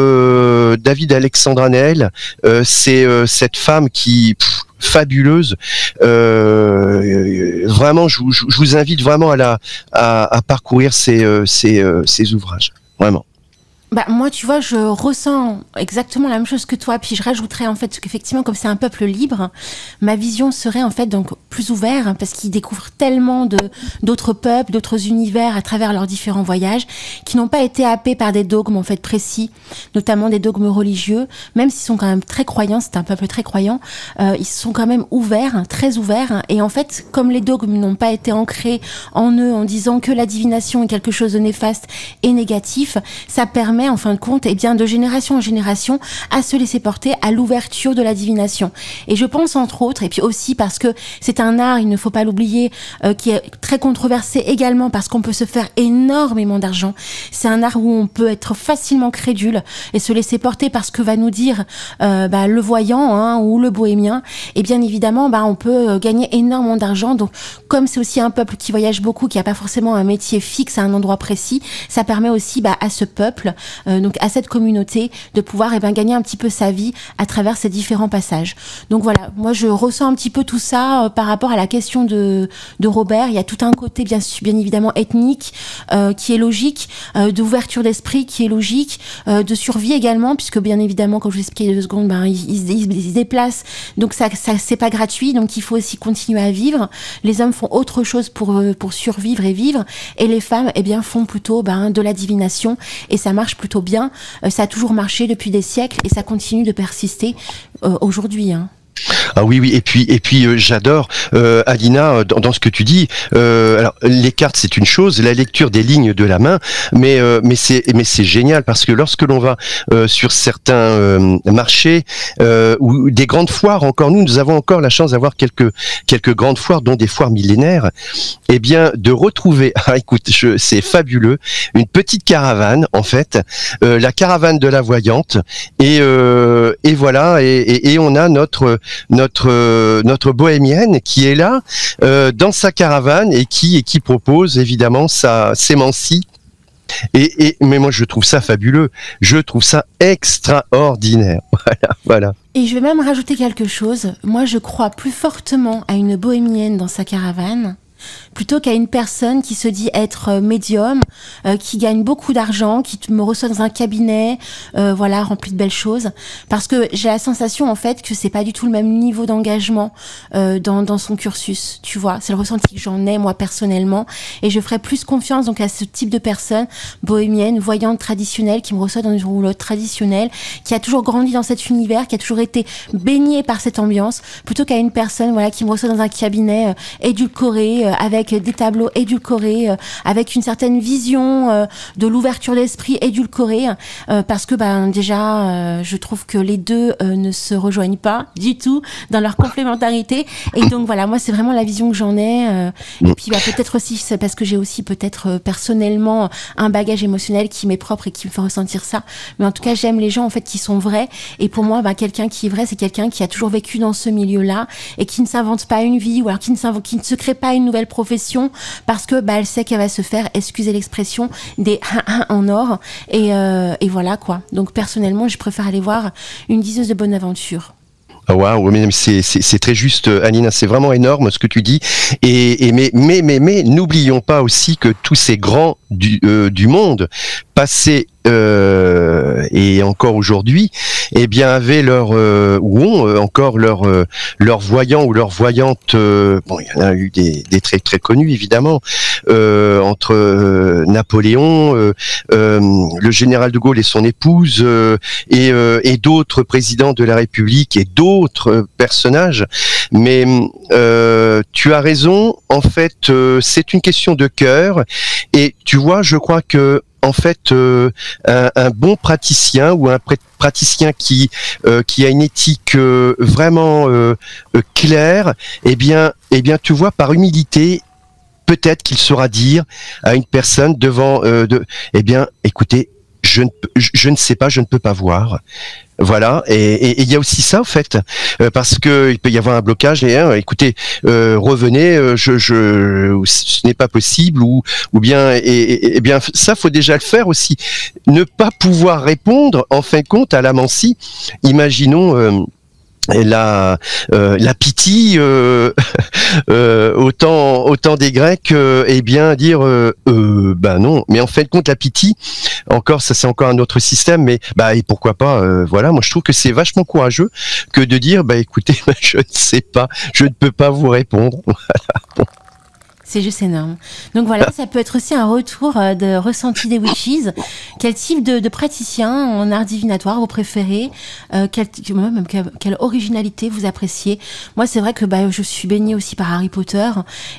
David Alexandra Neel. C'est cette femme qui fabuleuse. Vraiment, je vous invite vraiment à parcourir ces ouvrages. Vraiment. Moi, tu vois, je ressens exactement la même chose que toi. Puis je rajouterais en fait qu'effectivement, comme c'est un peuple libre, ma vision serait en fait donc plus ouverte, parce qu'ils découvrent tellement d'autres peuples, d'autres univers à travers leurs différents voyages, qui n'ont pas été happés par des dogmes en fait précis, notamment des dogmes religieux. Même s'ils sont quand même très croyants, c'est un peuple très croyant, ils sont quand même ouverts, très ouverts. Et en fait, comme les dogmes n'ont pas été ancrés en eux, en disant que la divination est quelque chose de néfaste et négatif, ça permet en fin de compte, eh bien, de génération en génération, à se laisser porter à l'ouverture de la divination. Et je pense entre autres, et puis aussi parce que c'est un art, il ne faut pas l'oublier, qui est très controversé également, parce qu'on peut se faire énormément d'argent. C'est un art où on peut être facilement crédule et se laisser porter par ce que va nous dire le voyant ou le bohémien. Et bien évidemment, on peut gagner énormément d'argent. Donc, comme c'est aussi un peuple qui voyage beaucoup, qui n'a pas forcément un métier fixe à un endroit précis, ça permet aussi à ce peuple, donc à cette communauté, de pouvoir gagner un petit peu sa vie à travers ces différents passages. Donc voilà, moi je ressens un petit peu tout ça par rapport à la question de Robert. Il y a tout un côté bien évidemment ethnique qui est logique, d'ouverture d'esprit qui est logique, de survie également, puisque bien évidemment, comme je vous expliquais il y a 2 secondes, ils se déplacent, donc ça c'est pas gratuit, donc il faut aussi continuer à vivre. Les hommes font autre chose pour survivre et vivre, et les femmes font plutôt de la divination, et ça marche plutôt bien. Ça a toujours marché depuis des siècles, et ça continue de persister aujourd'hui. Ah oui, et puis j'adore, Alina, dans ce que tu dis. Alors les cartes c'est une chose, la lecture des lignes de la main, mais c'est génial parce que lorsque l'on va sur certains marchés ou des grandes foires, encore nous avons encore la chance d'avoir quelques grandes foires, dont des foires millénaires. Eh bien, de retrouver, écoute, c'est fabuleux, une petite caravane en fait, la caravane de la voyante, et voilà, et on a notre bohémienne qui est là dans sa caravane et qui propose évidemment sa sémancie. Mais moi je trouve ça fabuleux, je trouve ça extraordinaire. Voilà. Et je vais même rajouter quelque chose. Moi, je crois plus fortement à une bohémienne dans sa caravane plutôt qu'à une personne qui se dit être médium, qui gagne beaucoup d'argent, qui me reçoit dans un cabinet, voilà, rempli de belles choses. Parce que j'ai la sensation, en fait, que c'est pas du tout le même niveau d'engagement dans son cursus, tu vois. C'est le ressenti que j'en ai, moi, personnellement. Et je ferais plus confiance, donc, à ce type de personne, bohémienne, voyante, traditionnelle, qui me reçoit dans une roulotte traditionnelle, qui a toujours grandi dans cet univers, qui a toujours été baignée par cette ambiance, plutôt qu'à une personne, voilà, qui me reçoit dans un cabinet édulcoré, avec des tableaux édulcorés, avec une certaine vision de l'ouverture d'esprit édulcorée, parce que déjà je trouve que les deux ne se rejoignent pas du tout dans leur complémentarité, et donc voilà, moi c'est vraiment la vision que j'en ai, et puis peut-être aussi c'est parce que j'ai aussi peut-être personnellement un bagage émotionnel qui m'est propre et qui me fait ressentir ça, mais en tout cas j'aime les gens en fait qui sont vrais, et pour moi quelqu'un qui est vrai, c'est quelqu'un qui a toujours vécu dans ce milieu-là et qui ne s'invente pas une vie, ou alors qui ne se crée pas une nouvelle profession parce que elle sait qu'elle va se faire, excusez l'expression, des en or, et voilà quoi. Donc personnellement je préfère aller voir une diseuse de bonne aventure. Waouh, mais c'est très juste, Alina, c'est vraiment énorme ce que tu dis. Mais n'oublions pas aussi que tous ces grands du monde passés et encore aujourd'hui, eh bien avaient leur ou ont encore leur voyant ou leur voyante. Bon, il y en a eu des très très connus évidemment, entre Napoléon, le général de Gaulle et son épouse, et d'autres présidents de la République et d'autres personnages. Mais tu as raison. En fait, c'est une question de cœur. Et tu vois, je crois que en fait, un bon praticien ou un praticien qui a une éthique vraiment claire, eh bien, tu vois, par humilité, peut-être qu'il saura dire à une personne devant, eh bien, écoutez, je ne sais pas, je ne peux pas voir. Voilà, et il y a aussi ça en fait, parce que il peut y avoir un blocage et écoutez, revenez, ce n'est pas possible, ou bien et bien ça faut déjà le faire aussi. Ne pas pouvoir répondre en fin de compte à l'amancie. Imaginons la Pythie au temps des Grecs, eh bien dire non, mais en fait compte la Pythie encore, ça c'est encore un autre système, mais et pourquoi pas, voilà, moi je trouve que c'est vachement courageux que de dire écoutez, je ne sais pas, je ne peux pas vous répondre. Voilà. Bon. C'est juste énorme. Donc voilà, ça peut être aussi un retour de ressenti des witches. Quel type de praticien en art divinatoire vous préférez, quelle originalité vous appréciez. Moi, c'est vrai que je suis baignée aussi par Harry Potter,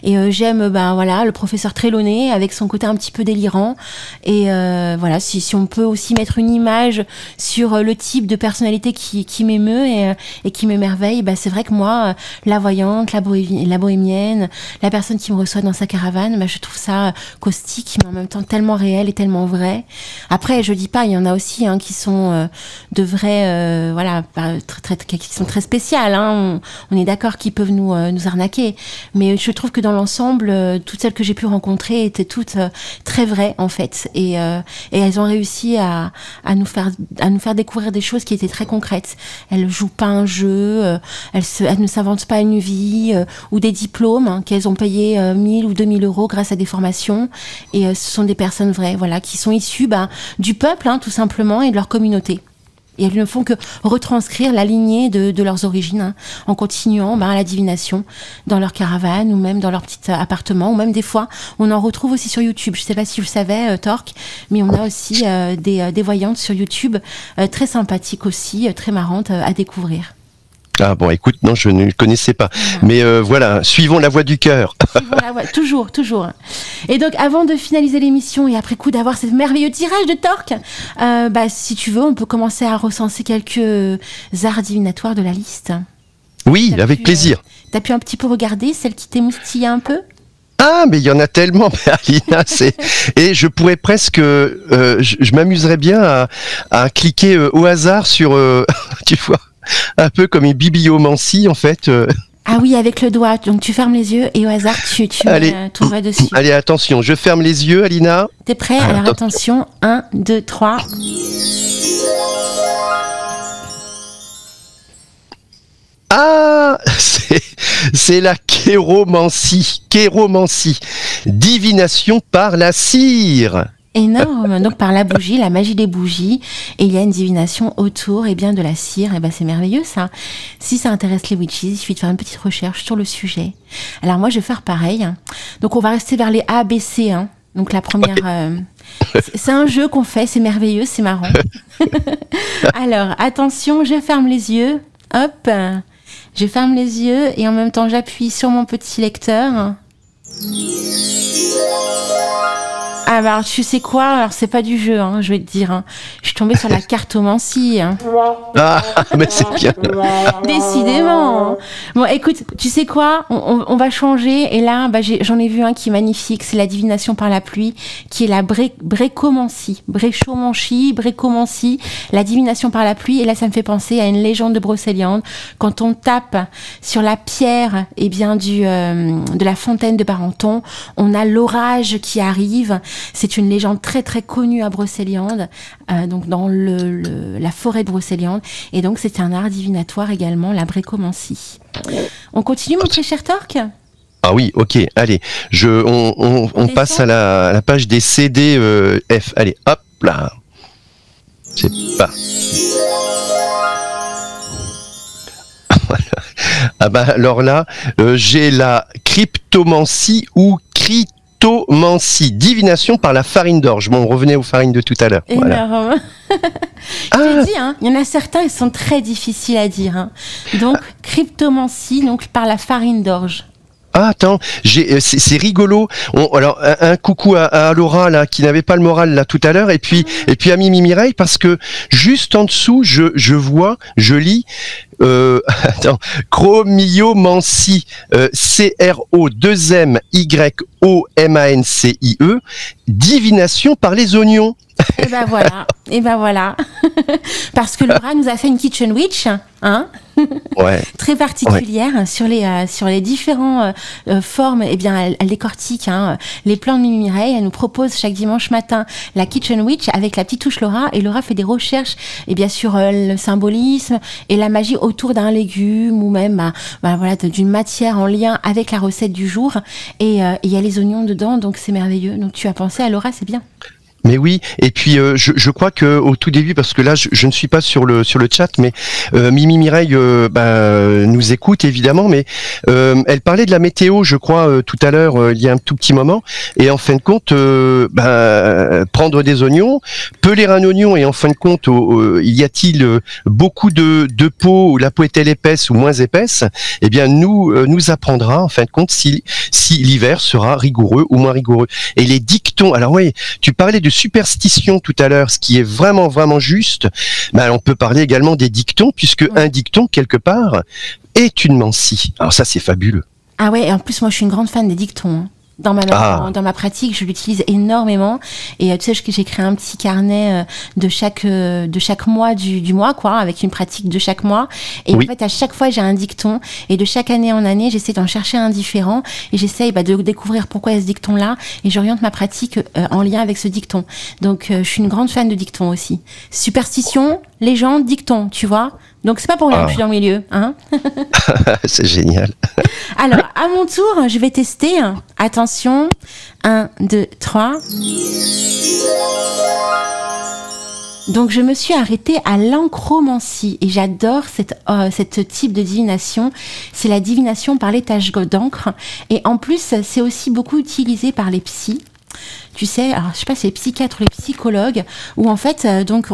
et j'aime voilà, le professeur Trelawney avec son côté un petit peu délirant. Et voilà, si on peut aussi mettre une image sur le type de personnalité qui m'émeut et qui m'émerveille, c'est vrai que moi, la voyante, la bohémienne, la personne qui me reçoit dans sa caravane, je trouve ça caustique, mais en même temps tellement réel et tellement vrai. Après, je dis pas, il y en a aussi qui sont de vrais, voilà, qui sont très spéciales. On est d'accord qu'ils peuvent nous arnaquer, mais je trouve que dans l'ensemble, toutes celles que j'ai pu rencontrer étaient toutes très vraies en fait, et elles ont réussi à nous faire découvrir des choses qui étaient très concrètes. Elles jouent pas un jeu, elles ne s'inventent pas une vie ou des diplômes qu'elles ont payé 1 000 ou 2 000 euros grâce à des formations, et ce sont des personnes vraies, voilà, qui sont issues du peuple, tout simplement, et de leur communauté. Et elles ne font que retranscrire la lignée de leurs origines, en continuant la divination dans leur caravane, ou même dans leur petit appartement, ou même des fois, on en retrouve aussi sur YouTube. Je ne sais pas si vous le savez, Torque, mais on a aussi des voyantes sur YouTube, très sympathiques aussi, très marrantes à découvrir. Ah bon, écoute, non, je ne le connaissais pas. Mais voilà, suivons la voie du cœur. Suivons la voie, toujours. Et donc, avant de finaliser l'émission et après coup d'avoir ce merveilleux tirage de Torque, si tu veux, on peut commencer à recenser quelques arts divinatoires de la liste. Oui, avec plaisir. T'as pu un petit peu regarder celle qui t'émoustille un peu ? Ah, mais il y en a tellement, Alina, et je pourrais presque, je m'amuserais bien à cliquer au hasard sur, tu vois, un peu comme une bibliomancie, en fait. Ah oui, avec le doigt. Donc tu fermes les yeux et au hasard, tu mets ton doigt dessus. Allez, attention, je ferme les yeux, Alina. T'es prêt ? Alors attention, 1, 2, 3. Ah, c'est la kéromancie, divination par la cire. Énorme, donc par la bougie, la magie des bougies, et il y a une divination autour de la cire, et c'est merveilleux ça. Si ça intéresse les witches, il suffit de faire une petite recherche sur le sujet. Alors moi je vais faire pareil, donc on va rester vers les A, B, C, hein. Donc la première, c'est un jeu qu'on fait, c'est merveilleux, c'est marrant. Alors attention, je ferme les yeux, hop, je ferme les yeux et en même temps j'appuie sur mon petit lecteur. Ah bah alors, tu sais quoi, alors c'est pas du jeu, hein, je vais te dire. Hein. Je suis tombée sur la cartomancie. Hein. Ah, mais c'est bien. Décidément. Bon, écoute, tu sais quoi, on va changer. Et là, j'en ai vu un qui est magnifique. C'est la divination par la pluie, qui est la brécomancie. Brécomancie, la divination par la pluie. Et là, ça me fait penser à une légende de Brocéliande. Quand on tape sur la pierre, de la fontaine de Barenton, on a l'orage qui arrive. C'est une légende très très connue à Brocéliande, donc dans la forêt de Brocéliande, et donc c'est un art divinatoire également, la brécomancie. On continue, mon très cher Torque ? Ah oui, ok, allez, on passe à la page des CD F. Allez, hop là. C'est pas. Ah bah alors là, j'ai la cryptomancie ou cryptomancie, divination par la farine d'orge. Bon, on revenait aux farines de tout à l'heure. Énorme. Je t'ai dit, hein, il y en a certains, ils sont très difficiles à dire. Hein. Donc, cryptomancie, donc par la farine d'orge. Ah attends, c'est rigolo. Alors un coucou à Laura là qui n'avait pas le moral là tout à l'heure et puis à Mimi Mireille parce que juste en dessous je lis chromiomancie, CRO2MYOMANCIE, divination par les oignons. Et ben voilà. Parce que Laura nous a fait une kitchen witch, hein, ouais. très particulière, ouais. sur les différents formes. Eh bien, elle décortique les plans de Mimi Mireille. Elle nous propose chaque dimanche matin la kitchen witch avec la petite touche Laura. Et Laura fait des recherches, sur le symbolisme et la magie autour d'un légume ou même d'une matière en lien avec la recette du jour. Et il y a les oignons dedans, donc c'est merveilleux. Donc tu as pensé à Laura, c'est bien. Mais oui, et puis je crois que au tout début, parce que là je ne suis pas sur le chat, mais Mimi Mireille nous écoute évidemment, mais elle parlait de la météo, je crois tout à l'heure, il y a un tout petit moment, et en fin de compte, prendre des oignons, peler un oignon, et en fin de compte, y a-t-il beaucoup de peau, où la peau est-elle épaisse ou moins épaisse? Eh bien nous apprendra en fin de compte si l'hiver sera rigoureux ou moins rigoureux. Et les dictons, alors oui, tu parlais de superstition tout à l'heure, ce qui est vraiment vraiment juste. On peut parler également des dictons, puisque un dicton quelque part est une mancie. Alors ça c'est fabuleux. Ah ouais, et en plus moi je suis une grande fan des dictons. Hein. Dans ma pratique, je l'utilise énormément. Et tu sais, j'ai créé un petit carnet de chaque mois du mois, quoi, avec une pratique de chaque mois. Et oui. En fait, à chaque fois, j'ai un dicton. Et de chaque année en année, j'essaie d'en chercher un différent. Et j'essaie de découvrir pourquoi il y a ce dicton-là. Et j'oriente ma pratique en lien avec ce dicton. Donc, je suis une grande fan de dictons aussi. Superstition, légende, dicton, tu vois. Donc c'est pas pour rien que je suis dans le milieu, hein. C'est génial. Alors, à mon tour, je vais tester. Attention, 1, 2, 3. Donc je me suis arrêtée à l'encromancie et j'adore cette type de divination. C'est la divination par les taches d'encre et en plus c'est aussi beaucoup utilisé par les psys. tu sais, alors je sais pas si c'est les psychiatres ou les psychologues, où en fait, donc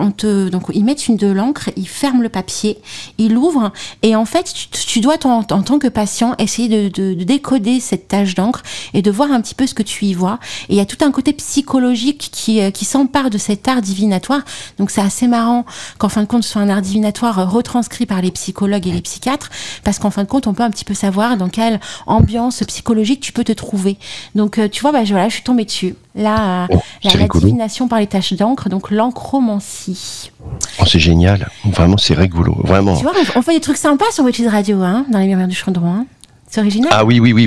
ils mettent de l'encre, ils ferment le papier, ils l'ouvrent, et en fait, tu dois en tant que patient essayer de décoder cette tache d'encre et de voir un petit peu ce que tu y vois. Et il y a tout un côté psychologique qui s'empare de cet art divinatoire. Donc c'est assez marrant qu'en fin de compte, ce soit un art divinatoire retranscrit par les psychologues et les psychiatres, parce qu'en fin de compte, on peut un petit peu savoir dans quelle ambiance psychologique tu peux te trouver. Donc tu vois, voilà, je suis tombée dessus. Là, la divination par les taches d'encre, donc l'encromancie. Oh, c'est génial, vraiment c'est rigolo, vraiment. Tu vois, on fait des trucs sympas sur Witches Radio, hein, dans les Murmures du Chaudron. Hein. C'est original. Ah oui. On continue.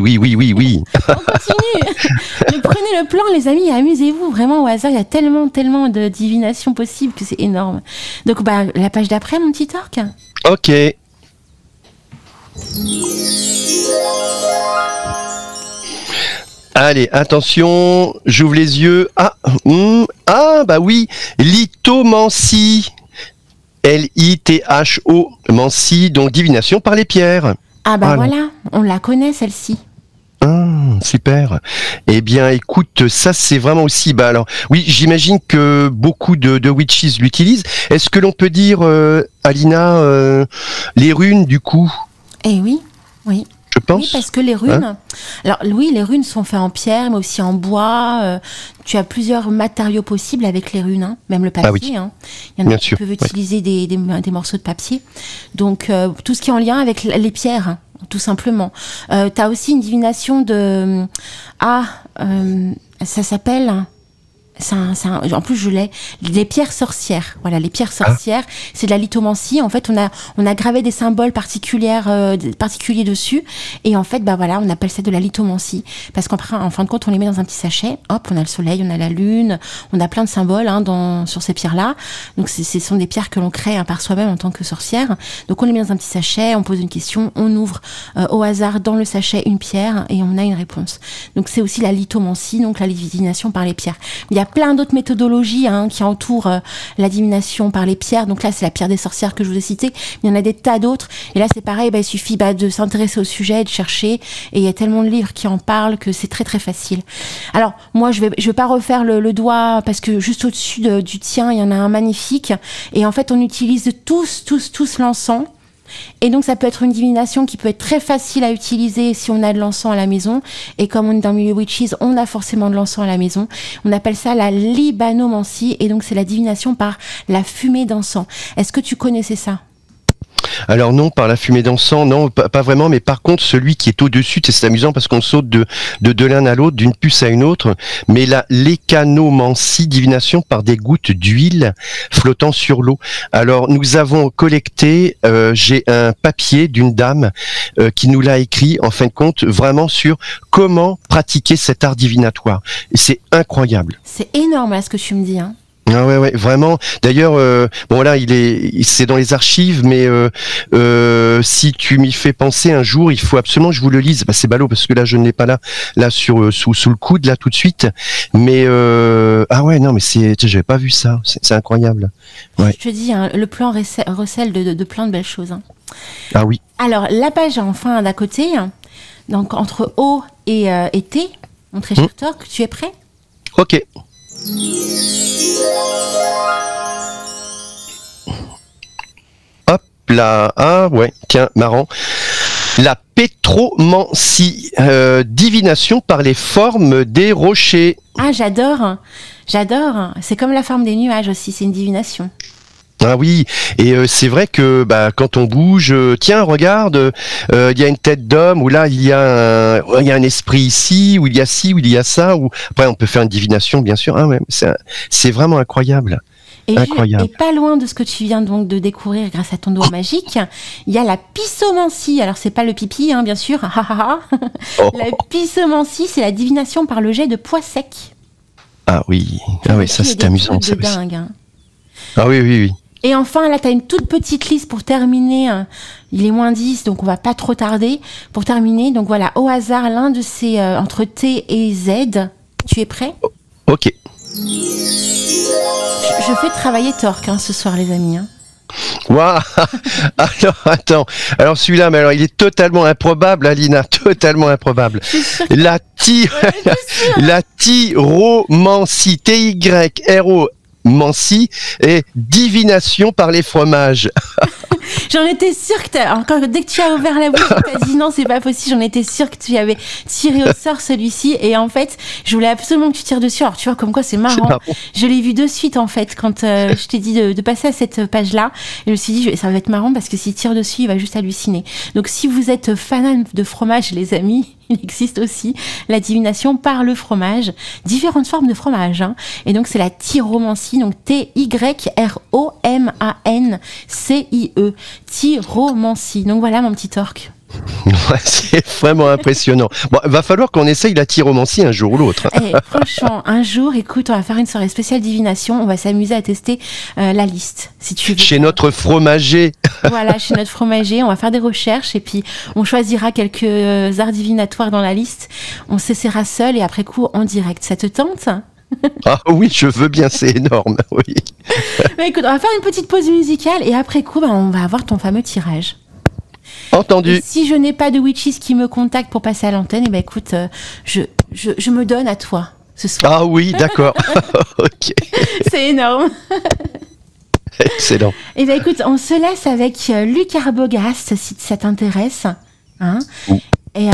Donc, prenez le plan, les amis, et amusez-vous. Vraiment, au hasard, il y a tellement de divination possible que c'est énorme. Donc, la page d'après, mon petit Torque. Ok. Allez, attention, j'ouvre les yeux. Bah oui, lithomancie. L-I-T-H-O, mancie, donc divination par les pierres. Ah voilà, on la connaît celle-ci. Super. Eh bien, écoute, ça c'est vraiment aussi. Alors, oui, j'imagine que beaucoup de witches l'utilisent. Est-ce que l'on peut dire, Alina, les runes du coup? Eh oui. Je pense. Oui, parce que les runes. Alors oui, les runes sont faites en pierre, mais aussi en bois. Tu as plusieurs matériaux possibles avec les runes, hein, même le papier. Ah oui. Hein. Il y en a qui peuvent utiliser des morceaux de papier. Donc tout ce qui est en lien avec les pierres. Hein, tout simplement. Tu as aussi une divination de... ça s'appelle... en plus, je l'ai. Les pierres sorcières. Voilà, les pierres sorcières, c'est de la lithomancie. En fait, on a gravé des symboles particuliers dessus. Et en fait, voilà, on appelle ça de la lithomancie. Parce qu'en fin de compte, on les met dans un petit sachet. Hop, on a le soleil, on a la lune, on a plein de symboles sur ces pierres-là. Donc, ce sont des pierres que l'on crée par soi-même en tant que sorcière. Donc, on les met dans un petit sachet, on pose une question, on ouvre au hasard dans le sachet une pierre et on a une réponse. Donc, c'est aussi la lithomancie, donc la divination par les pierres. Il y a plein d'autres méthodologies qui entourent la divination par les pierres. Donc là, c'est la pierre des sorcières que je vous ai citée. Il y en a des tas d'autres. Et là, c'est pareil, il suffit de s'intéresser au sujet, de chercher. Et il y a tellement de livres qui en parlent que c'est très, très facile. Alors, moi, je vais pas refaire le doigt parce que juste au-dessus du tien, il y en a un magnifique. Et en fait, on utilise tous l'encens. Et donc ça peut être une divination qui peut être très facile à utiliser si on a de l'encens à la maison. Et comme on est dans le milieu witches, on a forcément de l'encens à la maison. On appelle ça la libanomancie. Et donc c'est la divination par la fumée d'encens. Est-ce que tu connaissais ça ? Alors non, par la fumée d'encens, non, pas vraiment, mais par contre, celui qui est au-dessus, c'est amusant parce qu'on saute de l'un à l'autre, d'une puce à une autre, mais la lécanomancie, divination par des gouttes d'huile flottant sur l'eau. Alors, nous avons collecté, j'ai un papier d'une dame qui nous l'a écrit, en fin de compte, vraiment sur comment pratiquer cet art divinatoire. Et c'est incroyable. C'est énorme, là, ce que tu me dis, hein. Ah ouais, vraiment. D'ailleurs, là, c'est dans les archives, mais si tu m'y fais penser un jour, il faut absolument que je vous le lise. C'est ballot parce que là, je ne l'ai pas là sous le coude là tout de suite. Mais non, mais j'avais pas vu ça. C'est incroyable. Ouais. Je te dis, hein, le plan recèle de plein de belles choses. Hein. Ah oui. Alors la page enfin d'à côté, donc entre O et T, mon très cher Torque, tu es prêt ? Ok. Hop là, tiens, marrant. La pétromancie, divination par les formes des rochers. Ah, j'adore. C'est comme la forme des nuages aussi, c'est une divination. Ah oui, et c'est vrai que quand on bouge, tiens, regarde, il y a une tête d'homme, ou là il y a un esprit ici, ou il y a ci, ou il y a ça, ou après on peut faire une divination, bien sûr. Ah ouais, c'est vraiment incroyable. Incroyable. Et pas loin de ce que tu viens donc de découvrir grâce à ton doigt magique, il y a la pissomancie. Alors c'est pas le pipi, hein, bien sûr. La pissomancie, c'est la divination par le jet de pois sec. Ah oui, ça c'est amusant. C'est dingue. Hein. Ah oui. Et enfin, là, tu as une toute petite liste pour terminer. Il est moins 10, donc on va pas trop tarder. Pour terminer, donc voilà, au hasard, l'un de ces entre T et Z. Tu es prêt ? Ok. Je fais travailler Torque ce soir, les amis. Hein. Waouh. Alors, attends. Alors, celui-là, mais alors, il est totalement improbable, Alina. Totalement improbable. La tyromancie. T-Y-R-O-mancie et divination par les fromages. J'en étais sûre que encore dès que tu as ouvert la bouche, tu as dit non, c'est pas possible. J'en étais sûre que tu avais tiré au sort celui-ci. Et en fait, je voulais absolument que tu tires dessus. Alors, tu vois, comme quoi c'est marrant. Je l'ai vu de suite, en fait, quand je t'ai dit de passer à cette page-là. Et je me suis dit, ça va être marrant parce que s'il tire dessus, il va juste halluciner. Donc, si vous êtes fan de fromage, les amis, il existe aussi la divination par le fromage. Différentes formes de fromage, hein. Et donc, c'est la tyromancie. Donc, T-Y-R-O-M-A-N-C-I-E. Tyromancie. Donc, voilà, mon petit Torque. Ouais, c'est vraiment impressionnant. Bon, va falloir qu'on essaye la tyromancie un jour ou l'autre. Franchement, un jour, écoute, on va faire une soirée spéciale divination. On va s'amuser à tester la liste, si tu veux. Chez notre fromager. Voilà, chez notre fromager, on va faire des recherches et puis on choisira quelques arts divinatoires dans la liste. On s'essaiera seul et après coup en direct. Ça te tente ? Ah oui, je veux bien, c'est énorme. Oui. Mais écoute, on va faire une petite pause musicale et après coup, on va avoir ton fameux tirage. Entendu. Et si je n'ai pas de witches qui me contactent pour passer à l'antenne, écoute, je me donne à toi ce soir. Ah oui, d'accord. Ok. C'est énorme. Excellent. Et écoute, on se laisse avec Luc Arbogast, si ça t'intéresse. Hein. Et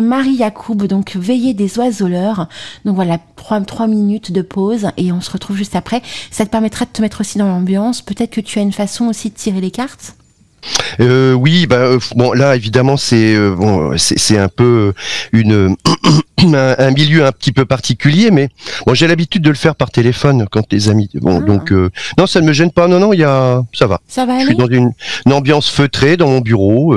Marie Yacoub, donc Veillée des oiseleurs. Donc voilà, 3 minutes de pause et on se retrouve juste après. Ça te permettra de te mettre aussi dans l'ambiance. Peut-être que tu as une façon aussi de tirer les cartes. Oui, bon là évidemment c'est un peu un milieu un petit peu particulier, mais bon j'ai l'habitude de le faire par téléphone quand les amis. Bon donc non, ça ne me gêne pas. Non, ça va. Ça va aller. Je suis dans une ambiance feutrée dans mon bureau.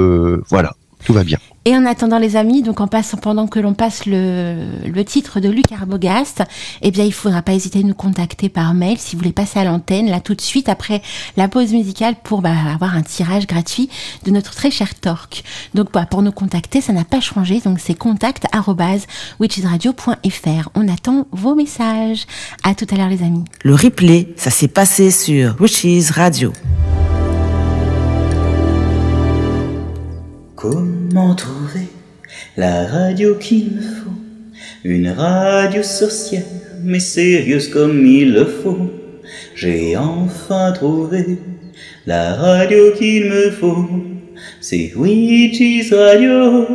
Voilà, tout va bien. Et en attendant les amis, donc pendant que l'on passe le titre de Luc Arbogast, eh bien il faudra pas hésiter à nous contacter par mail si vous voulez passer à l'antenne là tout de suite après la pause musicale pour avoir un tirage gratuit de notre très cher Torque. Donc pour nous contacter, ça n'a pas changé, donc c'est contact@witchesradio.fr. On attend vos messages. À tout à l'heure les amis. Le replay, ça s'est passé sur Witches Radio. Comment trouver la radio qu'il me faut? Une radio sorcière, mais sérieuse comme il le faut. J'ai enfin trouvé la radio qu'il me faut. C'est Witches Radio.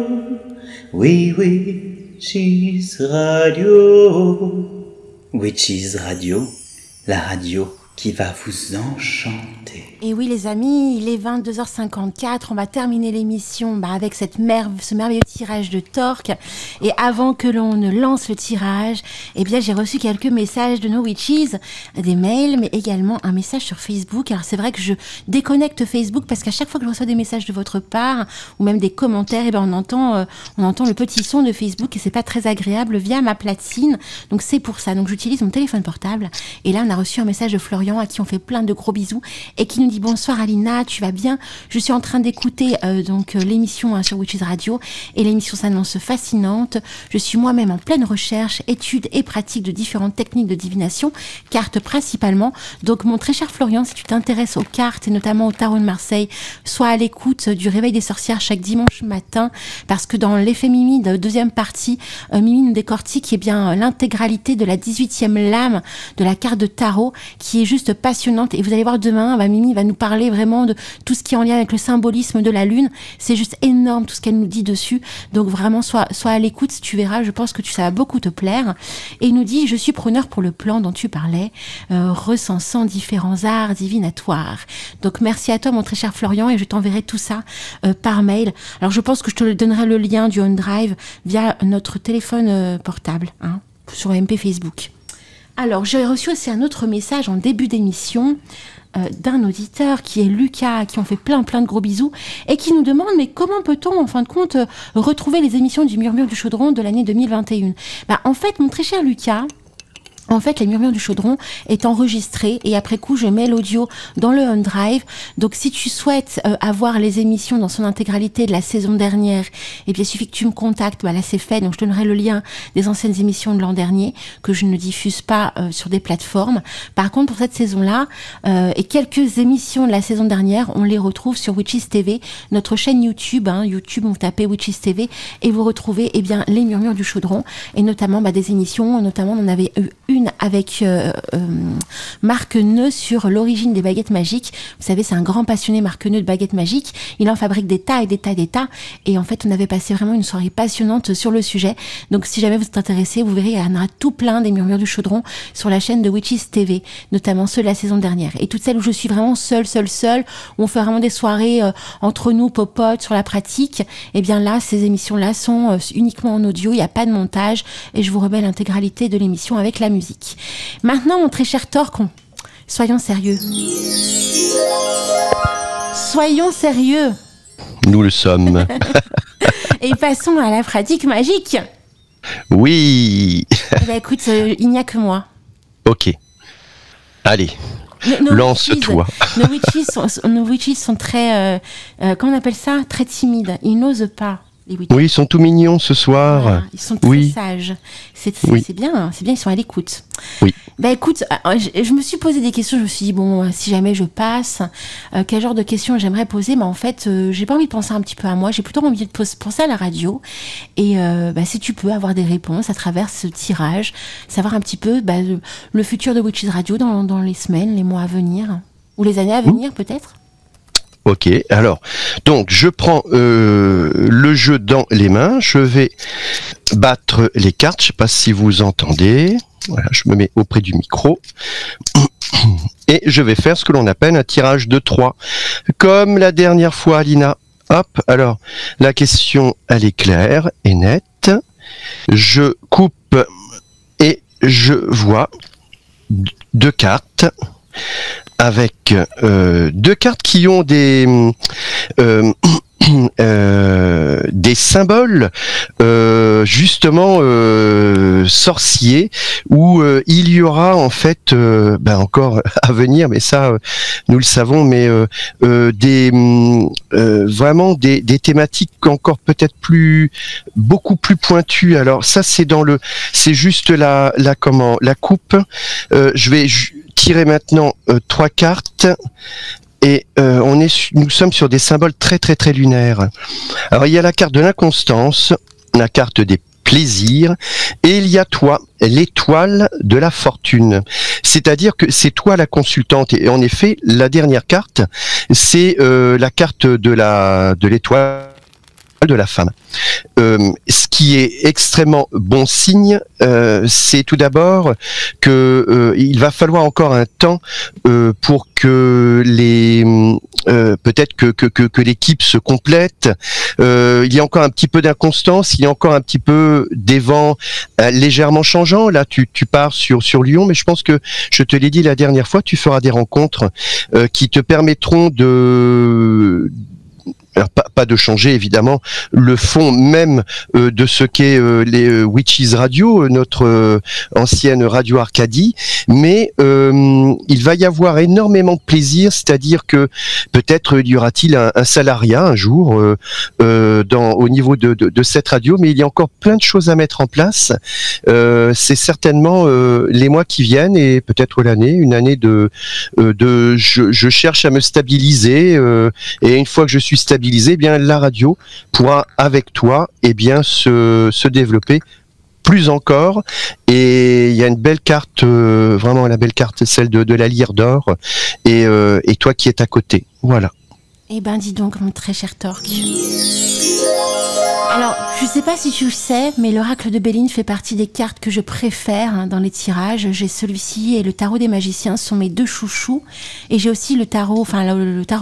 Oui, Witches Radio. Witches Radio, la radio qui va vous enchanter. Et oui les amis, il est 22h54, on va terminer l'émission avec ce merveilleux tirage de Torque. Et avant que l'on ne lance le tirage, eh bien j'ai reçu quelques messages de nos witches, des mails, mais également un message sur Facebook. Alors c'est vrai que je déconnecte Facebook parce qu'à chaque fois que je reçois des messages de votre part, ou même des commentaires, eh bien on entend le petit son de Facebook et c'est pas très agréable via ma platine. Donc c'est pour ça, donc j'utilise mon téléphone portable. Et là on a reçu un message de Florian à qui on fait plein de gros bisous et qui nous dit bonsoir Alina, tu vas bien? Je suis en train d'écouter l'émission sur Witches Radio et l'émission s'annonce fascinante. Je suis moi-même en pleine recherche, étude et pratique de différentes techniques de divination, cartes principalement. Donc mon très cher Florian, si tu t'intéresses aux cartes et notamment au tarot de Marseille, sois à l'écoute du Réveil des sorcières chaque dimanche matin parce que dans l'effet Mimi de deuxième partie, Mimi nous décortique l'intégralité de la 18e lame de la carte de tarot qui est juste passionnante et vous allez voir demain, Mimi va nous parler vraiment de tout ce qui est en lien avec le symbolisme de la lune. C'est juste énorme tout ce qu'elle nous dit dessus. Donc vraiment, sois à l'écoute, tu verras, je pense que ça va beaucoup te plaire. Et il nous dit, je suis preneur pour le plan dont tu parlais, recensant différents arts divinatoires. Donc merci à toi mon très cher Florian et je t'enverrai tout ça par mail. Alors je pense que je te donnerai le lien du OneDrive via notre téléphone portable, sur MP Facebook. Alors, j'ai reçu aussi un autre message en début d'émission d'un auditeur qui est Lucas, qui en fait plein de gros bisous, et qui nous demande, mais comment peut-on, en fin de compte, retrouver les émissions du Murmure du Chaudron de l'année 2021 ? En fait, mon très cher Lucas, En fait, les Murmures du Chaudron est enregistré et après coup, je mets l'audio dans le OneDrive. Donc, si tu souhaites avoir les émissions dans son intégralité de la saison dernière, eh bien, il suffit que tu me contactes. Bah, là, c'est fait. Donc, je donnerai le lien des anciennes émissions de l'an dernier que je ne diffuse pas sur des plateformes. Par contre, pour cette saison-là et quelques émissions de la saison dernière, on les retrouve sur Witches TV, notre chaîne YouTube. YouTube, vous tapez Witches TV et vous retrouvez eh bien les Murmures du Chaudron et notamment des émissions. Notamment, on en avait eu une avec Marc Neu sur l'origine des baguettes magiques. Vous savez, c'est un grand passionné, Marc Neu, de baguettes magiques. Il en fabrique des tas et des tas et des tas. Et en fait, on avait passé vraiment une soirée passionnante sur le sujet. Donc, si jamais vous êtes intéressés, vous verrez, il y en aura tout plein des Murmures du Chaudron sur la chaîne de Witches TV, notamment ceux de la saison dernière. Et toutes celles où je suis vraiment seule, où on fait vraiment des soirées entre nous, popotes, sur la pratique, et bien là, ces émissions-là sont uniquement en audio, il n'y a pas de montage, et je vous remets l'intégralité de l'émission avec la musique. Maintenant, mon très cher Torque, soyons sérieux. Soyons sérieux. Nous le sommes. Et passons à la pratique magique. Oui. Eh bien, écoute, il n'y a que moi. Ok. Allez. Lance-toi. Nos witches sont très, comment on appelle ça, très timides. Ils n'osent pas. Oui, ils sont tout mignons ce soir. Voilà, ils sont très sages. C'est bien, ils sont à l'écoute. Oui. Bah écoute, je me suis posé des questions. Je me suis dit bon, si jamais je passe, quel genre de questions j'aimerais poser. Mais en fait, j'ai pas envie de penser un petit peu à moi. J'ai plutôt envie de penser à la radio. Et si tu peux avoir des réponses à travers ce tirage, savoir un petit peu le futur de Witches Radio dans les semaines, les mois à venir ou les années à venir peut-être. Ok, alors, donc je prends le jeu dans les mains, je vais battre les cartes, je ne sais pas si vous entendez, voilà, je me mets auprès du micro, et je vais faire ce que l'on appelle un tirage de 3, comme la dernière fois, Alina. Hop, alors, la question, elle est claire et nette, je coupe et je vois 2 cartes, avec 2 cartes qui ont des symboles justement sorciers où il y aura en fait encore à venir, mais ça nous le savons, mais vraiment des thématiques encore peut-être beaucoup plus pointues. Alors ça c'est juste la coupe. Je vais tirer maintenant 3 cartes et nous sommes sur des symboles très très très lunaires. Alors il y a la carte de l'inconstance, la carte des plaisirs et il y a toi, l'étoile de la fortune. C'est-à-dire que c'est toi la consultante et en effet la dernière carte c'est la carte de l'étoile de la femme. Ce qui est extrêmement bon signe, c'est tout d'abord que il va falloir encore un temps pour que peut-être que l'équipe se complète. Il y a encore un petit peu d'inconstance, il y a encore un petit peu des vents légèrement changeants. Là, tu pars sur Lyon, mais je pense que je te l'ai dit la dernière fois, tu feras des rencontres qui te permettront alors pas de changer évidemment le fond même de ce qu'est les Witches Radio, notre ancienne radio Arcadie, mais il va y avoir énormément de plaisir, c'est-à-dire que peut-être y aura-t-il un salariat un jour au niveau de cette radio, mais il y a encore plein de choses à mettre en place. C'est certainement les mois qui viennent et peut-être une année je cherche à me stabiliser et une fois que je suis stabilisé, eh bien la radio pourra avec toi se développer plus encore. Et il y a une belle carte, vraiment la belle carte, celle de la lyre d'or et toi qui es à côté. Voilà. Eh ben dis donc, mon très cher Torque. Alors, je sais pas si tu le sais, mais l'oracle de Béline fait partie des cartes que je préfère dans les tirages. J'ai celui-ci et le tarot des magiciens, ce sont mes 2 chouchous. Et j'ai aussi le tarot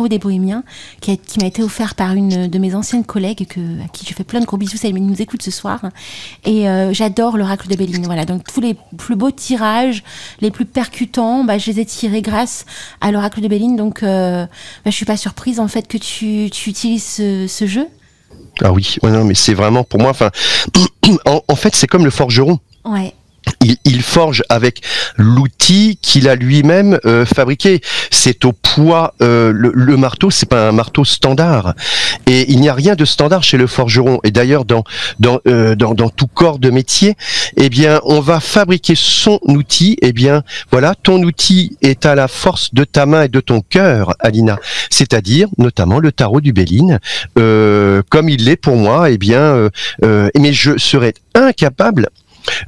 des bohémiens, qui m'a été offert par une de mes anciennes collègues, à qui je fais plein de gros bisous, elle nous écoute ce soir. Et j'adore l'oracle de Béline. Voilà, donc tous les plus beaux tirages, les plus percutants, je les ai tirés grâce à l'oracle de Béline. Donc, je suis pas surprise en fait que tu utilises ce jeu. Ah oui, non, mais c'est vraiment pour moi. Enfin, en fait, c'est comme le forgeron. Ouais. il forge avec l'outil qu'il a lui-même fabriqué. C'est au poids. Le marteau, c'est pas un marteau standard. Et il n'y a rien de standard chez le forgeron. Et d'ailleurs, dans tout corps de métier, eh bien, on va fabriquer son outil. Eh bien, voilà, ton outil est à la force de ta main et de ton cœur, Alina. C'est-à-dire, notamment, le tarot du Béline, comme il l'est pour moi. Eh bien, mais je serais incapable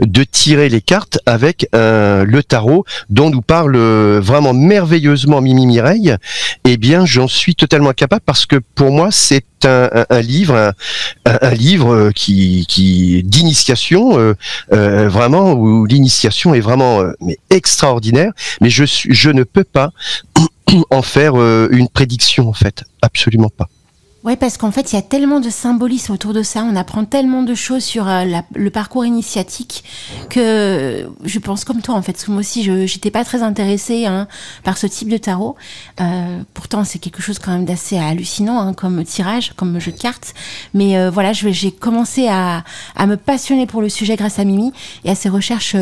de tirer les cartes avec le tarot dont nous parle vraiment merveilleusement Mimi Mireille. Eh bien, j'en suis totalement incapable parce que pour moi, c'est un livre qui d'initiation vraiment, où l'initiation est vraiment mais extraordinaire. Mais je ne peux pas en faire une prédiction en fait, absolument pas. Oui, parce qu'en fait, il y a tellement de symbolisme autour de ça, on apprend tellement de choses sur le parcours initiatique que je pense comme toi, en fait, parce que moi aussi, j'étais pas très intéressée par ce type de tarot. Pourtant, c'est quelque chose quand même d'assez hallucinant, comme tirage, comme jeu de cartes. Mais voilà, j'ai commencé à me passionner pour le sujet grâce à Mimi et à ses recherches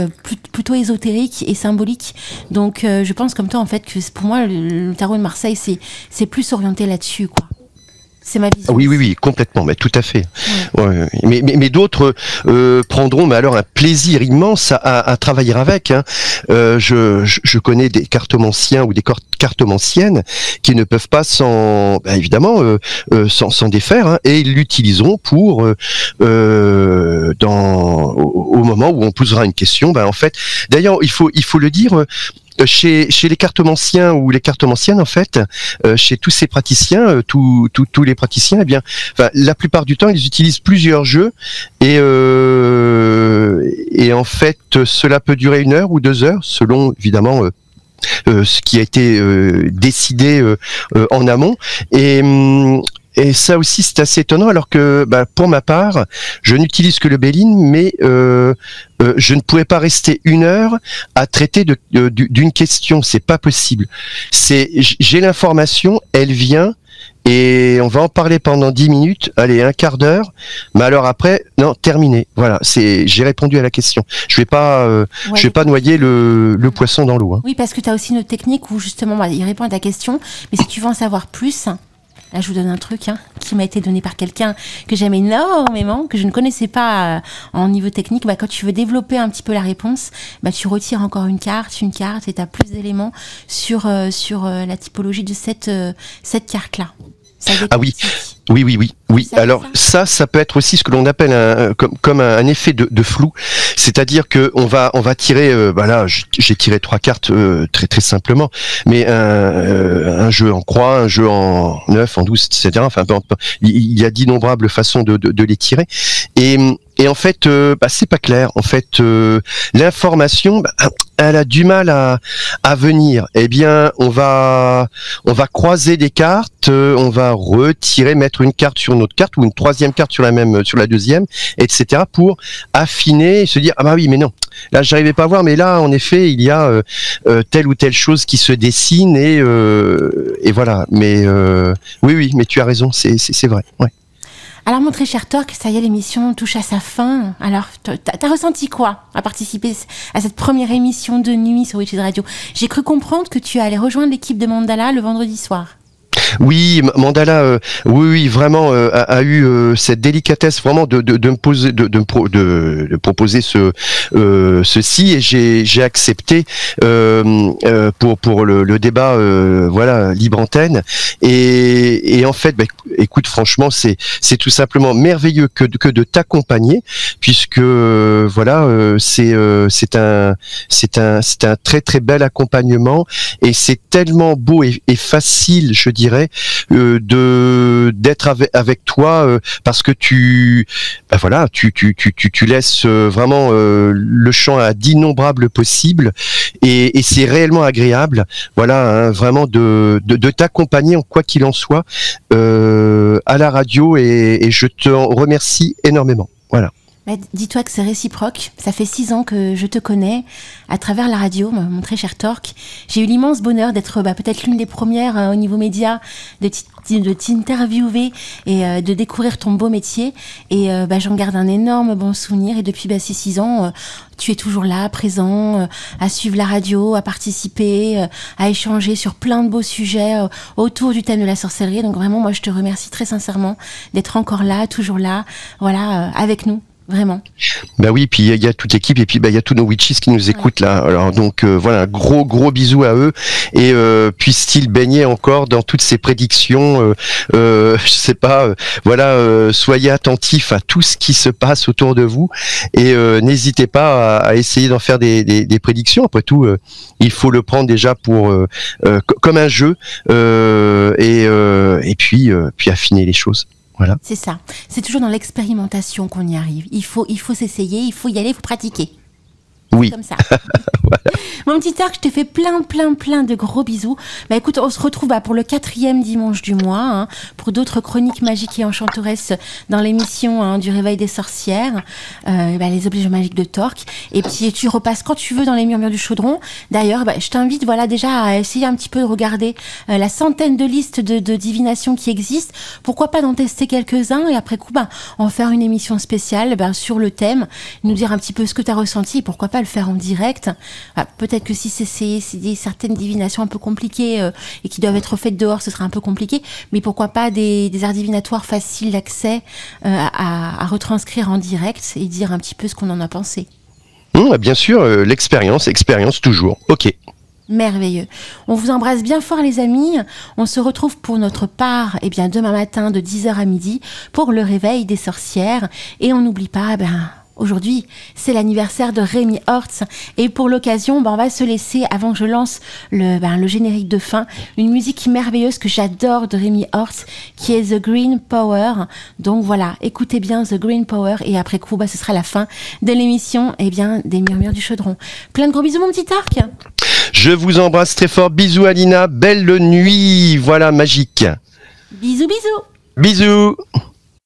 plutôt ésotériques et symboliques. Donc, je pense comme toi, en fait, que pour moi, le tarot de Marseille, c'est plus orienté là-dessus, quoi. C'est ma vision. Oui, complètement, mais tout à fait. Ouais. Mais d'autres prendront, mais alors un plaisir immense à travailler avec. Je connais des cartomanciens ou des cartomanciennes qui ne peuvent pas s'en défaire, et ils l'utiliseront pour au moment où on posera une question. En fait, d'ailleurs, il faut le dire. Chez les cartomanciens ou les cartomanciennes, en fait, chez tous ces praticiens, tous les praticiens, eh bien, la plupart du temps, ils utilisent plusieurs jeux et en fait, cela peut durer 1 heure ou 2 heures, selon évidemment ce qui a été décidé en amont. Et ça aussi, c'est assez étonnant, alors que pour ma part, je n'utilise que le Béline, mais je ne pourrais pas rester 1 heure à traiter d'une question. C'est pas possible. J'ai l'information, elle vient, et on va en parler pendant 10 minutes, allez, 1/4 d'heure, mais alors après, non, terminé. Voilà, j'ai répondu à la question. Je vais pas noyer le poisson dans l'eau. Oui, parce que tu as aussi une technique où justement, il répond à ta question, mais si tu veux en savoir plus... Là, je vous donne un truc qui m'a été donné par quelqu'un que j'aime énormément, que je ne connaissais pas en niveau technique. Quand tu veux développer un petit peu la réponse, tu retires encore une carte, et tu as plus d'éléments sur la typologie de cette carte-là. Ah oui. Alors ça peut être aussi ce que l'on appelle comme un effet de flou, c'est-à-dire que on va tirer. Là, j'ai tiré 3 cartes très très simplement, mais un jeu en croix, un jeu en 9, en 12, etc. Enfin, il y a d'innombrables façons de les tirer, et en fait, c'est pas clair. En fait, l'information, elle a du mal à venir. Eh bien, on va croiser des cartes, on va retirer, mettre une carte sur une autre carte ou une 3e carte sur la deuxième, etc. pour affiner et se dire oui, mais non. Là, j'arrivais pas à voir, mais là, en effet, il y a telle ou telle chose qui se dessine et voilà. Mais oui, mais tu as raison, c'est vrai. Ouais. Alors, mon très cher Torque, ça y est, l'émission touche à sa fin. Alors, t'as ressenti quoi à participer à cette première émission de nuit sur Witches Radio? J'ai cru comprendre que tu allais rejoindre l'équipe de Mandala le vendredi soir. Oui, Mandala, oui, vraiment a eu cette délicatesse vraiment de me proposer ceci, et j'ai accepté pour le débat libre antenne, et en fait écoute, franchement, c'est tout simplement merveilleux que de t'accompagner, puisque c'est un très très bel accompagnement, et c'est tellement beau et facile, je dirais, d'être avec toi, parce que tu laisses vraiment le champ à d'innombrables possibles, et c'est réellement agréable, vraiment de t'accompagner, en quoi qu'il en soit, à la radio, et je te remercie énormément. Voilà. Bah, dis-toi que c'est réciproque. Ça fait 6 ans que je te connais à travers la radio, mon très cher Torque. J'ai eu l'immense bonheur d'être peut-être l'une des premières au niveau média de t'interviewer et de découvrir ton beau métier. Et j'en garde un énorme bon souvenir. Et depuis ces 6 ans, tu es toujours là, présent, à suivre la radio, à participer, à échanger sur plein de beaux sujets autour du thème de la sorcellerie. Donc vraiment, moi, je te remercie très sincèrement d'être encore là, toujours là, voilà, avec nous. Vraiment. Bah oui, puis il y a toute l'équipe et puis il y a tous nos witches qui nous écoutent là. Alors donc voilà, gros bisous à eux et puissent-ils baigner encore dans toutes ces prédictions. Je sais pas. Soyez attentifs à tout ce qui se passe autour de vous et n'hésitez pas à essayer d'en faire des prédictions. Après tout, il faut le prendre déjà pour comme un jeu et puis affiner les choses. Voilà. C'est ça. C'est toujours dans l'expérimentation qu'on y arrive. Il faut s'essayer, il faut y aller, il faut pratiquer. Oui. Comme ça. Voilà. Mon petit Torque, je te fais plein de gros bisous. Bah écoute, on se retrouve pour le 4e dimanche du mois, pour d'autres chroniques magiques et enchanteresses dans l'émission du Réveil des sorcières, les objets magiques de Torque. Et puis tu repasses quand tu veux dans les murmures du chaudron. D'ailleurs, je t'invite déjà à essayer un petit peu de regarder la centaine de listes de divinations qui existent. Pourquoi pas d'en tester quelques-uns et après coup, en faire une émission spéciale sur le thème, nous dire un petit peu ce que tu as ressenti et pourquoi pas le faire en direct. Peut-être que si c'est certaines divinations un peu compliquées et qui doivent être faites dehors, ce sera un peu compliqué, mais pourquoi pas des arts divinatoires faciles d'accès à retranscrire en direct et dire un petit peu ce qu'on en a pensé. Bien sûr, l'expérience toujours. Ok. Merveilleux. On vous embrasse bien fort les amis. On se retrouve pour notre part demain matin de 10h à midi pour le Réveil des sorcières. Et on n'oublie pas, aujourd'hui, c'est l'anniversaire de Rémi Hortz et pour l'occasion, on va se laisser, avant que je lance le générique de fin, une musique merveilleuse que j'adore de Rémi Hortz qui est The Green Power. Donc voilà, écoutez bien The Green Power et après coup, ce sera la fin de l'émission des Murmures du Chaudron. Plein de gros bisous mon petit Torque. Je vous embrasse très fort. Bisous Alina, belle nuit. Voilà, magique. Bisous. Bisous.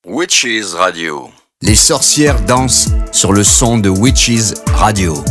Witches Radio. Les sorcières dansent sur le son de Witches Radio.